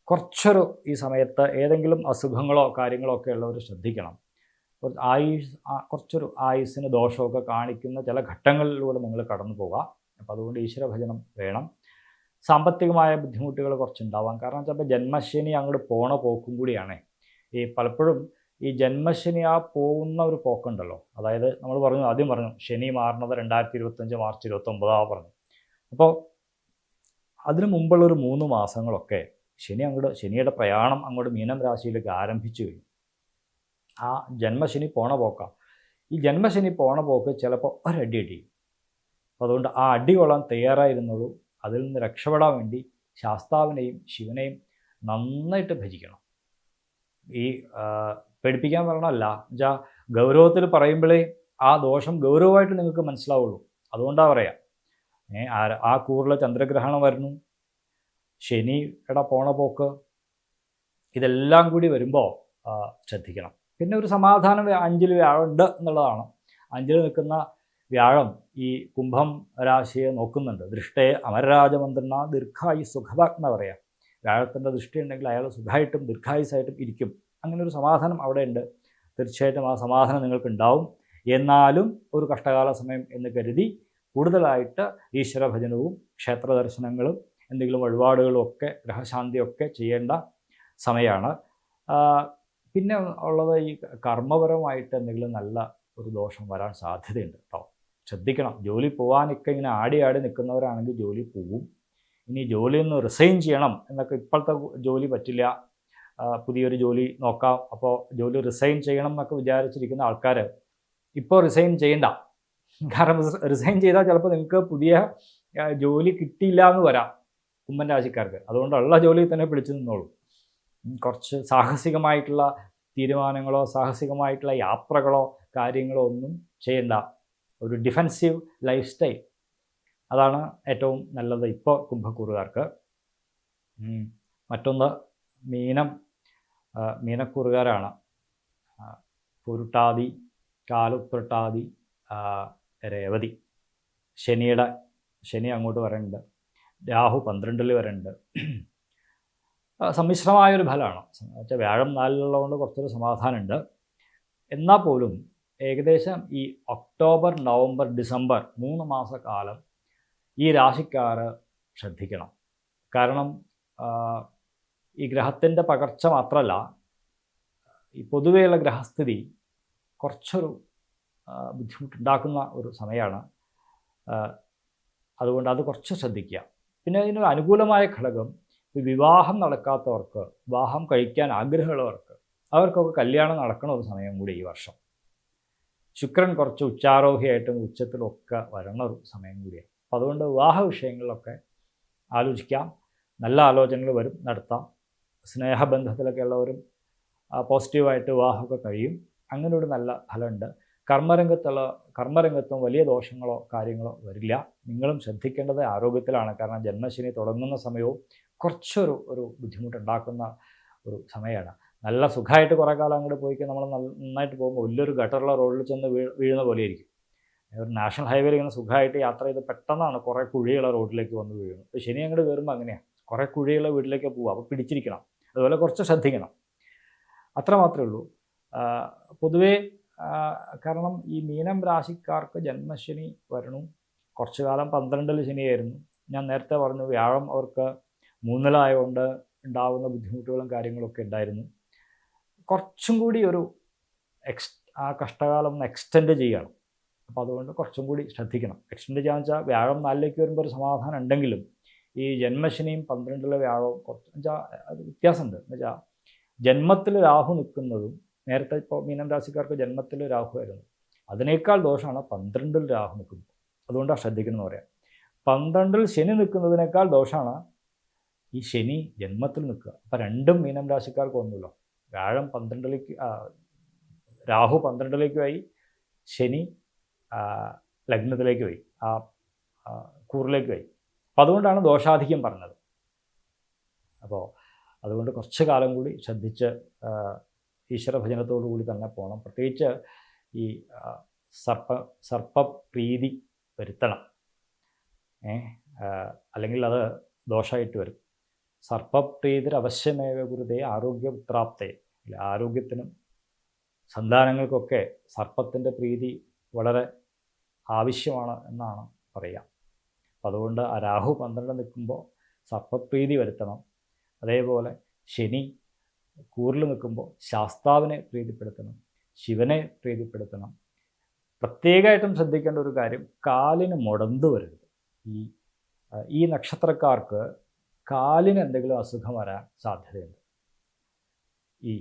കുറച്ചൊരു ഈ സമയത്ത് ഏതെങ്കിലും അസുഖങ്ങളോ കാര്യങ്ങളോ ഒക്കെ ഉള്ളവർ ശ്രദ്ധിക്കണം. കുറച്ചൊരു ആയുസ്സിന് ദോഷമൊക്കെ കാണിക്കുന്ന ചില ഘട്ടങ്ങളിലൂടെ നിങ്ങൾ കടന്നു പോകാം. അപ്പോൾ അതുകൊണ്ട് ഈശ്വരഭജനം വേണം. സാമ്പത്തികമായ ബുദ്ധിമുട്ടുകൾ കുറച്ചുണ്ടാവാം. കാരണം ചിലപ്പോൾ ജന്മശനി അങ്ങോട്ട് പോണ പോക്കും കൂടിയാണ്. ഈ പലപ്പോഴും ഈ ജന്മശനി ആ പോകുന്ന ഒരു പോക്കുണ്ടല്ലോ, അതായത് നമ്മൾ ആദ്യം പറഞ്ഞു ശനി മാറുന്നത് 2025 മാർച്ച് 29 പറഞ്ഞു. അപ്പോൾ അതിനു മുമ്പുള്ളൊരു 3 മാസങ്ങളൊക്കെ ശനിയുടെ പ്രയാണം അങ്ങോട്ട് മീനം രാശിയിലേക്ക് ആരംഭിച്ചു കഴിഞ്ഞു. ആ ജന്മശനി പോണ പോക്കാം. ഈ ജന്മശനി പോണ പോക്ക് ചിലപ്പോൾ ഒരടി അടിയും. അപ്പോൾ അതുകൊണ്ട് ആ അടി കൊള്ളാൻ തയ്യാറായിരുന്നുള്ളൂ. അതിൽ നിന്ന് രക്ഷപ്പെടാൻ വേണ്ടി ശാസ്താവിനെയും ശിവനെയും നന്നായിട്ട് ഭജിക്കണം. ഈ പേടിപ്പിക്കാൻ പറഞ്ഞല്ല, എന്നുവെച്ചാൽ ഗൗരവത്തിൽ പറയുമ്പോഴേ ആ ദോഷം ഗൗരവമായിട്ട് നിങ്ങൾക്ക് മനസ്സിലാവുള്ളൂ. അതുകൊണ്ടാണ് പറയാം. ആ കൂറിൽ ചന്ദ്രഗ്രഹണം വരുന്നു, ശനിയുടെ പോണ പോക്ക്, ഇതെല്ലാം കൂടി വരുമ്പോൾ ശ്രദ്ധിക്കണം. പിന്നെ ഒരു സമാധാനം 5-ൽ വ്യാഴം ഉണ്ട് എന്നുള്ളതാണ്. 5-ൽ നിൽക്കുന്ന വ്യാഴം ഈ കുംഭം രാശിയെ നോക്കുന്നുണ്ട്. ദൃഷ്ടയെ അമരരാജമന്ത്രന ദീർഘായു സുഖഭ എന്ന് പറയാം. വ്യാഴത്തിൻ്റെ ദൃഷ്ടി ഉണ്ടെങ്കിൽ അയാൾ സുഖമായിട്ടും ദീർഘായുസായിട്ടും ഇരിക്കും. അങ്ങനെ ഒരു സമാധാനം അവിടെ ഉണ്ട്. തീർച്ചയായിട്ടും ആ സമാധാനം നിങ്ങൾക്കുണ്ടാവും. എന്നാലും ഒരു കഷ്ടകാല സമയം എന്ന് കരുതി കൂടുതലായിട്ട് ഈശ്വരഭജനവും ക്ഷേത്ര ദർശനങ്ങളും എന്തെങ്കിലും വഴിപാടുകളും ഒക്കെ ഗ്രഹശാന്തിയൊക്കെ ചെയ്യേണ്ട സമയമാണ്. പിന്നെ ഉള്ളത് ഈ കർമ്മപരമായിട്ട് എന്തെങ്കിലും നല്ല ഒരു ദോഷം വരാൻ സാധ്യതയുണ്ട് കേട്ടോ. ശ്രദ്ധിക്കണം. ജോലി പോകാനൊക്കെ ഇങ്ങനെ ആടി നിൽക്കുന്നവരാണെങ്കിൽ ജോലി പോവും. ഇനി ജോലിയിൽ നിന്ന് റിസൈൻ ചെയ്യണം എന്നൊക്കെ, ഇപ്പോഴത്തെ ജോലി പറ്റില്ല, പുതിയൊരു ജോലി നോക്കാം, അപ്പോൾ ജോലി റിസൈൻ ചെയ്യണം എന്നൊക്കെ വിചാരിച്ചിരിക്കുന്ന ആൾക്കാർ ഇപ്പോൾ റിസൈൻ ചെയ്യണ്ട. കാരണം റിസൈൻ ചെയ്താൽ ചിലപ്പോൾ നിങ്ങൾക്ക് പുതിയ ജോലി കിട്ടിയില്ല എന്ന് വരാം കുംഭൻ രാശിക്കാർക്ക്. അതുകൊണ്ടുള്ള ജോലി തന്നെ പിടിച്ചു നിന്നോളൂ. കുറച്ച് സാഹസികമായിട്ടുള്ള തീരുമാനങ്ങളോ സാഹസികമായിട്ടുള്ള യാത്രകളോ കാര്യങ്ങളോ ഒന്നും ചെയ്യണ്ട. ഒരു ഡിഫെൻസീവ് ലൈഫ് സ്റ്റൈൽ, അതാണ് ഏറ്റവും നല്ലത് ഇപ്പോൾ കുംഭക്കൂറുകാർക്ക്. മറ്റൊന്ന് മീനക്കൂറുകാരാണ്. പൂരുട്ടാതി, കാലുത്രട്ടാതി, രേവതി. ശനി അങ്ങോട്ട് വരുന്നുണ്ട്. രാഹു 12-ൽ വരുന്നുണ്ട്. സമ്മിശ്രമായൊരു ഫലമാണ്. വെച്ചാൽ വ്യാഴം 4-ലുള്ളതുകൊണ്ട് കുറച്ചൊരു സമാധാനമുണ്ട്. എന്നാൽ പോലും ഏകദേശം ഈ ഒക്ടോബർ, നവംബർ, ഡിസംബർ 3 മാസക്കാലം ഈ രാശിക്കാർ ശ്രദ്ധിക്കണം. കാരണം ഈ ഗ്രഹത്തിൻ്റെ പകർച്ച മാത്രമല്ല, ഈ പൊതുവെയുള്ള ഗ്രഹസ്ഥിതി കുറച്ചൊരു ബുദ്ധിമുട്ടുണ്ടാക്കുന്ന ഒരു സമയമാണ്. അതുകൊണ്ട് അത് കുറച്ച് ശ്രദ്ധിക്കുക. പിന്നെ ഇതിനൊരു അനുകൂലമായ ഘടകം, വിവാഹം നടക്കാത്തവർക്ക്, വിവാഹം കഴിക്കാൻ ആഗ്രഹമുള്ളവർക്ക്, അവർക്കൊക്കെ കല്യാണം നടക്കുന്ന ഒരു സമയം കൂടി ഈ വർഷം. ശുക്രൻ കുറച്ച് ഉച്ചാരോഹിയായിട്ടും ഉച്ചത്തിലൊക്കെ വരണ ഒരു സമയം കൂടിയാണ്. അപ്പോൾ അതുകൊണ്ട് വിവാഹ വിഷയങ്ങളിലൊക്കെ ആലോചിക്കാം. നല്ല ആലോചനകൾ വരും, നടത്താം. സ്നേഹബന്ധത്തിലൊക്കെ ഉള്ളവരും പോസിറ്റീവായിട്ട് വിവാഹമൊക്കെ കഴിയും. അങ്ങനെ ഒരു നല്ല ഫലമുണ്ട്. കർമ്മരംഗത്തും വലിയ ദോഷങ്ങളോ കാര്യങ്ങളോ വരില്ല. നിങ്ങളും ശ്രദ്ധിക്കേണ്ടത് ആരോഗ്യത്തിലാണ്. കാരണം ജന്മശനി തുടങ്ങുന്ന സമയവും കുറച്ചൊരു ബുദ്ധിമുട്ടുണ്ടാക്കുന്ന ഒരു സമയമാണ്. നല്ല സുഖമായിട്ട് കുറേ കാലം അങ്ങോട്ട് പോയി നമ്മൾ നന്നായിട്ട് പോകുമ്പോൾ വലിയൊരു ഗട്ടറുള്ള റോഡിൽ ചെന്ന് വീഴുന്ന പോലെയായിരിക്കും. ഒരു നാഷണൽ ഹൈവേയിൽ ഇങ്ങനെ സുഖമായിട്ട് യാത്ര ചെയ്ത് പെട്ടെന്നാണ് കുറേ കുഴിയുള്ള റോഡിലേക്ക് വന്ന് വീഴുന്നത്. അപ്പോൾ ശനി അങ്ങോട്ട് കയറുമ്പോൾ അങ്ങനെയാണ്, കുറേ കുഴിയുള്ള വീട്ടിലേക്ക് പോവുക. അപ്പോൾ പിടിച്ചിരിക്കണം, അതുപോലെ കുറച്ച് ശ്രദ്ധിക്കണം, അത്ര മാത്രമേ ഉള്ളൂ. പൊതുവേ കാരണം ഈ മീനം രാശിക്കാർക്ക് ജന്മശനി വരണു. കുറച്ചു കാലം 12 ശനിയായിരുന്നു. ഞാൻ നേരത്തെ പറഞ്ഞു വ്യാഴം അവർക്ക് 3-ലായതുകൊണ്ട് ഉണ്ടാകുന്ന ബുദ്ധിമുട്ടുകളും കാര്യങ്ങളൊക്കെ ഉണ്ടായിരുന്നു. കുറച്ചും കൂടി ഒരു ആ കഷ്ടകാലം ഒന്ന് എക്സ്റ്റെൻഡ് ചെയ്യണം. അപ്പോൾ അതുകൊണ്ട് കുറച്ചും കൂടി ശ്രദ്ധിക്കണം. എക്സ്റ്റെൻഡ് ചെയ്യാന്ന് വെച്ചാൽ വ്യാഴം 4-ലേക്ക് വരുമ്പോൾ ഒരു സമാധാനം ഉണ്ടെങ്കിലും ഈ ജന്മശനിയും 12-ലെ വ്യാഴവും കുറച്ച് വെച്ചാൽ അത് വ്യത്യാസമുണ്ട്. എന്ന് വെച്ചാൽ ജന്മത്തിൽ രാഹു നിൽക്കുന്നതും, നേരത്തെ ഇപ്പോൾ മീനം രാശിക്കാർക്ക് ജന്മത്തിൽ രാഹു ആയിരുന്നു, അതിനേക്കാൾ ദോഷമാണ് 12-ൽ രാഹു നിൽക്കുന്നത്. അതുകൊണ്ടാണ് ശ്രദ്ധിക്കണം എന്ന് പറയാം. 12-ൽ ശനി നിൽക്കുന്നതിനേക്കാൾ ദോഷമാണ് ഈ ശനി ജന്മത്തിൽ നിൽക്കുക. അപ്പം രണ്ടും മീനം രാശിക്കാർക്ക് ഒന്നുമില്ല. വ്യാഴം 12-ലേക്ക്, രാഹു 12-ലേക്ക് പോയി, ശനി ലഗ്നത്തിലേക്ക് പോയി, ആ കൂറിലേക്ക് പോയി. അപ്പം അതുകൊണ്ടാണ് ദോഷാധിക്യം പറഞ്ഞത്. അപ്പോൾ അതുകൊണ്ട് കുറച്ച് കാലം കൂടി ശ്രദ്ധിച്ച് ഈശ്വരഭജനത്തോടു കൂടി തന്നെ പോകണം. പ്രത്യേകിച്ച് ഈ സർപ്പപ്രീതി വരുത്തണം. അല്ലെങ്കിൽ അത് ദോഷമായിട്ട് വരും. സർപ്പപ്രീതിരവശ്യമേവ ഗുരുതേ ആരോഗ്യപ്രാപ്തേ. ആരോഗ്യത്തിനും സന്താനങ്ങൾക്കൊക്കെ സർപ്പത്തിൻ്റെ പ്രീതി വളരെ ആവശ്യമാണ് എന്നാണ് പറയുക. അപ്പം അതുകൊണ്ട് ആ രാഹു 12 നിൽക്കുമ്പോൾ സർപ്പപ്രീതി വരുത്തണം. അതേപോലെ ശനി കൂറിൽ നിൽക്കുമ്പോൾ ശാസ്താവിനെ പ്രീതിപ്പെടുത്തണം, ശിവനെ പ്രീതിപ്പെടുത്തണം. പ്രത്യേകമായിട്ടും ശ്രദ്ധിക്കേണ്ട ഒരു കാര്യം, കാലിന് മുടന്ത് വരരുത്. ഈ നക്ഷത്രക്കാർക്ക് കാലിന് എന്തെങ്കിലും അസുഖം വരാൻ സാധ്യതയുണ്ട്. ഈ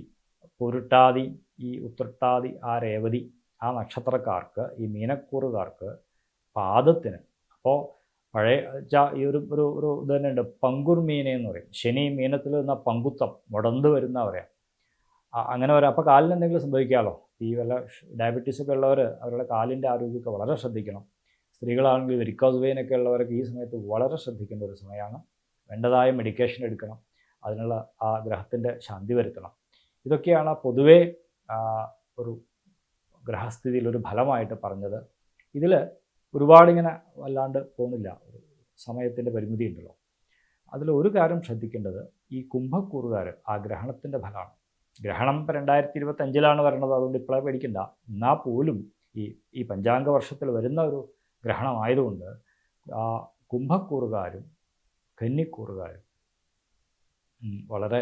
പൊരുട്ടാതി, ഈ ഉത്രട്ടാതി, ആ രേവതി, ആ നക്ഷത്രക്കാർക്ക്, ഈ മീനക്കൂറുകാർക്ക് പാദത്തിന്, അപ്പോൾ പഴയ ഈ ഒരു ഇത് തന്നെയുണ്ട്, പങ്കുർ മീനെ എന്ന് പറയും. ശനി മീനത്തിൽ നിന്ന പങ്കുത്വം മുടന്ത് വരുന്ന പറയാം. അങ്ങനെ വരാം. അപ്പോൾ കാലിന് എന്തെങ്കിലും സംഭവിക്കാമല്ലോ. ഈ വല്ല ഡയബറ്റീസൊക്കെ ഉള്ളവർ അവരുടെ കാലിൻ്റെ ആരോഗ്യമൊക്കെ വളരെ ശ്രദ്ധിക്കണം. സ്ത്രീകളാണെങ്കിൽ വെരിക്കോസ് വെയിനൊക്കെ ഉള്ളവരൊക്കെ ഈ സമയത്ത് വളരെ ശ്രദ്ധിക്കേണ്ട ഒരു സമയമാണ്. വേണ്ടതായ മെഡിക്കേഷൻ എടുക്കണം, അതിനുള്ള ആ ഗ്രഹത്തിൻ്റെ ശാന്തി വരുത്തണം. ഇതൊക്കെയാണ് പൊതുവേ ഒരു ഗ്രഹസ്ഥിതിയിലൊരു ഫലമായിട്ട് പറഞ്ഞത്. ഇതിൽ ഒരുപാടിങ്ങനെ വല്ലാണ്ട് പോകുന്നില്ല, ഒരു സമയത്തിൻ്റെ പരിമിതി ഉണ്ടല്ലോ. അതിലൊരു കാര്യം ശ്രദ്ധിക്കേണ്ടത്, ഈ കുംഭക്കൂറുകാർ ആ ഗ്രഹണത്തിൻ്റെ ഫലമാണ്. ഗ്രഹണം ഇപ്പോൾ 2025-ലാണ് വരണത്, അതുകൊണ്ട് ഇപ്പോഴേ പേടിക്കണ്ട. എന്നാൽ പോലും ഈ പഞ്ചാംഗ വർഷത്തിൽ വരുന്ന ഒരു ഗ്രഹണമായതുകൊണ്ട് ആ കുംഭക്കൂറുകാരും കന്നിക്കൂറുകാരും വളരെ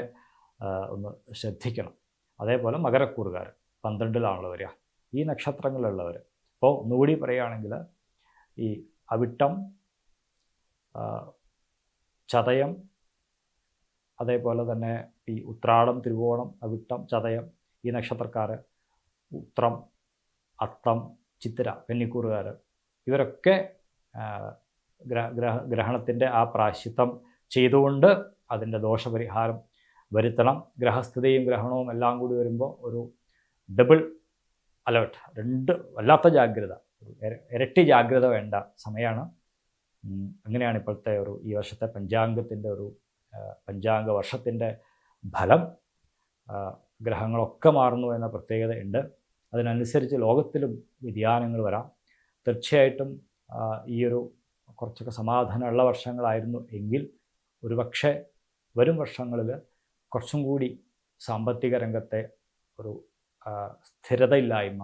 ഒന്ന് ശ്രദ്ധിക്കണം. അതേപോലെ മകരക്കൂറുകാർ 12-ലാണല്ലോ വരിക, ഈ നക്ഷത്രങ്ങളിലുള്ളവർ. അപ്പോൾ ഒന്നുകൂടി പറയുകയാണെങ്കിൽ ഈ അവിട്ടം, ചതയം, അതേപോലെ തന്നെ ഈ ഉത്രാടം, തിരുവോണം, അവിട്ടം, ചതയം, ഈ നക്ഷത്രക്കാർ, ഉത്രം, അത്തം, ചിത്തിര, കന്നിക്കൂറുകാർ, ഇവരൊക്കെ ഗ്രഹണത്തിൻ്റെ ആ പ്രായശ്ചിത്തം ചെയ്തുകൊണ്ട് അതിൻ്റെ ദോഷപരിഹാരം വരുത്തണം. ഗ്രഹസ്ഥിതിയും ഗ്രഹണവും എല്ലാം കൂടി വരുമ്പോൾ ഒരു ഡബിൾ അലേർട്ട്, വല്ലാത്ത ജാഗ്രത, ഇരട്ടി ജാഗ്രത വേണ്ട സമയമാണ്. അങ്ങനെയാണ് ഇപ്പോഴത്തെ ഈ വർഷത്തെ പഞ്ചാംഗത്തിൻ്റെ പഞ്ചാംഗ വർഷത്തിൻ്റെ ഫലം. ഗ്രഹങ്ങളൊക്കെ മാറുന്നു എന്ന പ്രത്യേകത ഉണ്ട്. അതിനനുസരിച്ച് ലോകത്തിലും വ്യതിയാനങ്ങൾ വരാം. തീർച്ചയായിട്ടും കുറച്ചൊക്കെ സമാധാനമുള്ള വർഷങ്ങളായിരുന്നു എങ്കിൽ ഒരുപക്ഷെ വരും വർഷങ്ങളിൽ കുറച്ചും കൂടി സാമ്പത്തിക രംഗത്തെ ഒരു സ്ഥിരതയില്ലായ്മ,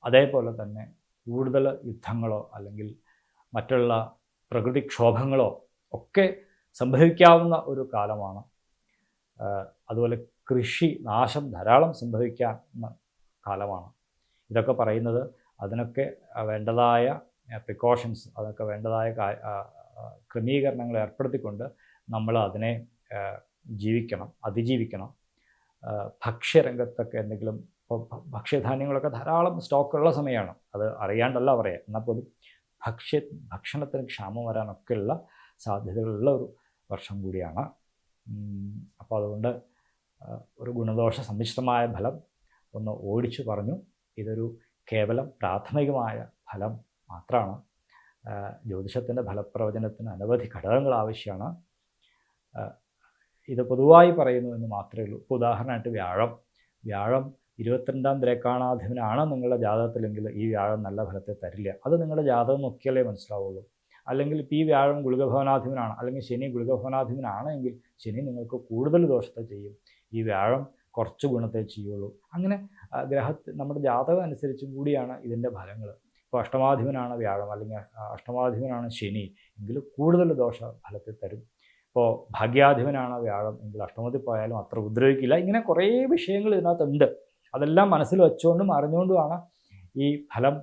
അതേപോലെ തന്നെ കൂടുതൽ യുദ്ധങ്ങളോ അല്ലെങ്കിൽ മറ്റുള്ള പ്രകൃതിക്ഷോഭങ്ങളോ ഒക്കെ സംഭവിക്കാവുന്ന ഒരു കാലമാണ്. അതുപോലെ കൃഷി നാശം ധാരാളം സംഭവിക്കാവുന്ന കാലമാണ്. ഇതൊക്കെ പറയുന്നത് അതിനൊക്കെ വേണ്ടതായ പ്രിക്കോഷൻസ്, അതൊക്കെ വേണ്ടതായ ക്രമീകരണങ്ങൾ ഏർപ്പെടുത്തിക്കൊണ്ട് നമ്മൾ അതിനെ അതിജീവിക്കണം. ഭക്ഷ്യരംഗത്തൊക്കെ എന്തെങ്കിലും, ഇപ്പോൾ ഭക്ഷ്യധാന്യങ്ങളൊക്കെ ധാരാളം സ്റ്റോക്കുള്ള സമയമാണ്, അത് അറിയാണ്ടല്ല പറയാം. എന്നാൽ പോലും ഭക്ഷണത്തിന് ക്ഷാമം വരാനൊക്കെയുള്ള സാധ്യതകളുള്ള ഒരു വർഷം കൂടിയാണ്. അപ്പോൾ അതുകൊണ്ട് ഒരു ഗുണദോഷ സമ്മിശ്രമായ ഫലം ഒന്ന് ഓടിച്ചു പറഞ്ഞു. ഇതൊരു കേവലം പ്രാഥമികമായ ഫലം മാത്രമാണ്. ജ്യോതിഷത്തിൻ്റെ ഫലപ്രവചനത്തിന് അനവധി ഘടകങ്ങൾ ആവശ്യമാണ്. ഇത് പൊതുവായി പറയുന്നു എന്ന് മാത്രമേ ഉള്ളൂ. ഇപ്പോൾ ഉദാഹരണമായിട്ട് വ്യാഴം 22-ാം ദ്രേക്കാണാധിപനാണ് നിങ്ങളുടെ ജാതകത്തിലെങ്കിൽ ഈ വ്യാഴം നല്ല ഫലത്തെ തരില്ല. അത് നിങ്ങളുടെ ജാതകം നോക്കിയാലേ മനസ്സിലാവുള്ളൂ. അല്ലെങ്കിൽ ഇപ്പോൾ ഈ വ്യാഴം ഗുളികഭവനാധിപനാണ്, അല്ലെങ്കിൽ ശനി ഗുളികഭവനാധിപനാണ് എങ്കിൽ ശനി നിങ്ങൾക്ക് കൂടുതൽ ദോഷത്തെ ചെയ്യും, ഈ വ്യാഴം കുറച്ച് ഗുണത്തെ ചെയ്യുള്ളൂ. അങ്ങനെ നമ്മുടെ ജാതകം അനുസരിച്ചും കൂടിയാണ് ഇതിൻ്റെ ഫലങ്ങൾ. ഇപ്പോൾ അഷ്ടമാധിപനാണ് വ്യാഴം അല്ലെങ്കിൽ അഷ്ടമാധിപനാണ് ശനി എങ്കിൽ കൂടുതൽ ദോഷ ഫലത്തെ തരും. ഇപ്പോൾ ഭാഗ്യാധിപനാണ് വ്യാഴം എങ്കിൽ അഷ്ടമത്തിൽ പോയാലും അത്ര ഉപദ്രവിക്കില്ല. ഇങ്ങനെ കുറേ വിഷയങ്ങൾ ഇതിനകത്തുണ്ട്. അതെല്ലാം മനസ്സിൽ വെച്ചുകൊണ്ടും അറിഞ്ഞുകൊണ്ടുമാണ് ഈ ഫലം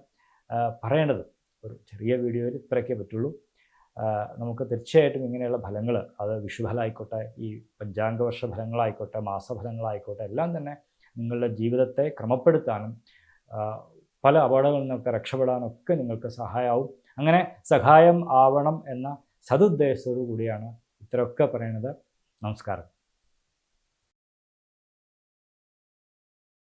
പറയേണ്ടത്. ഒരു ചെറിയ വീഡിയോയിൽ ഇത്രയൊക്കെ പറ്റുള്ളൂ. നമുക്ക് തീർച്ചയായിട്ടും ഇങ്ങനെയുള്ള ഫലങ്ങൾ, അത് വിഷുഫലമായിക്കോട്ടെ, ഈ പഞ്ചാംഗവർഷ ഫലങ്ങളായിക്കോട്ടെ, മാസഫലങ്ങളായിക്കോട്ടെ, എല്ലാം തന്നെ നിങ്ങളുടെ ജീവിതത്തെ ക്രമപ്പെടുത്താനും പല അപകടങ്ങളിൽ നിന്നൊക്കെ രക്ഷപ്പെടാനൊക്കെ നിങ്ങൾക്ക് സഹായമാവും. അങ്ങനെ സഹായം ആവണം എന്ന സതുദ്ദേശത്തോടു കൂടിയാണ് ഇത്രയൊക്കെ പറയുന്നത്. നമസ്കാരം.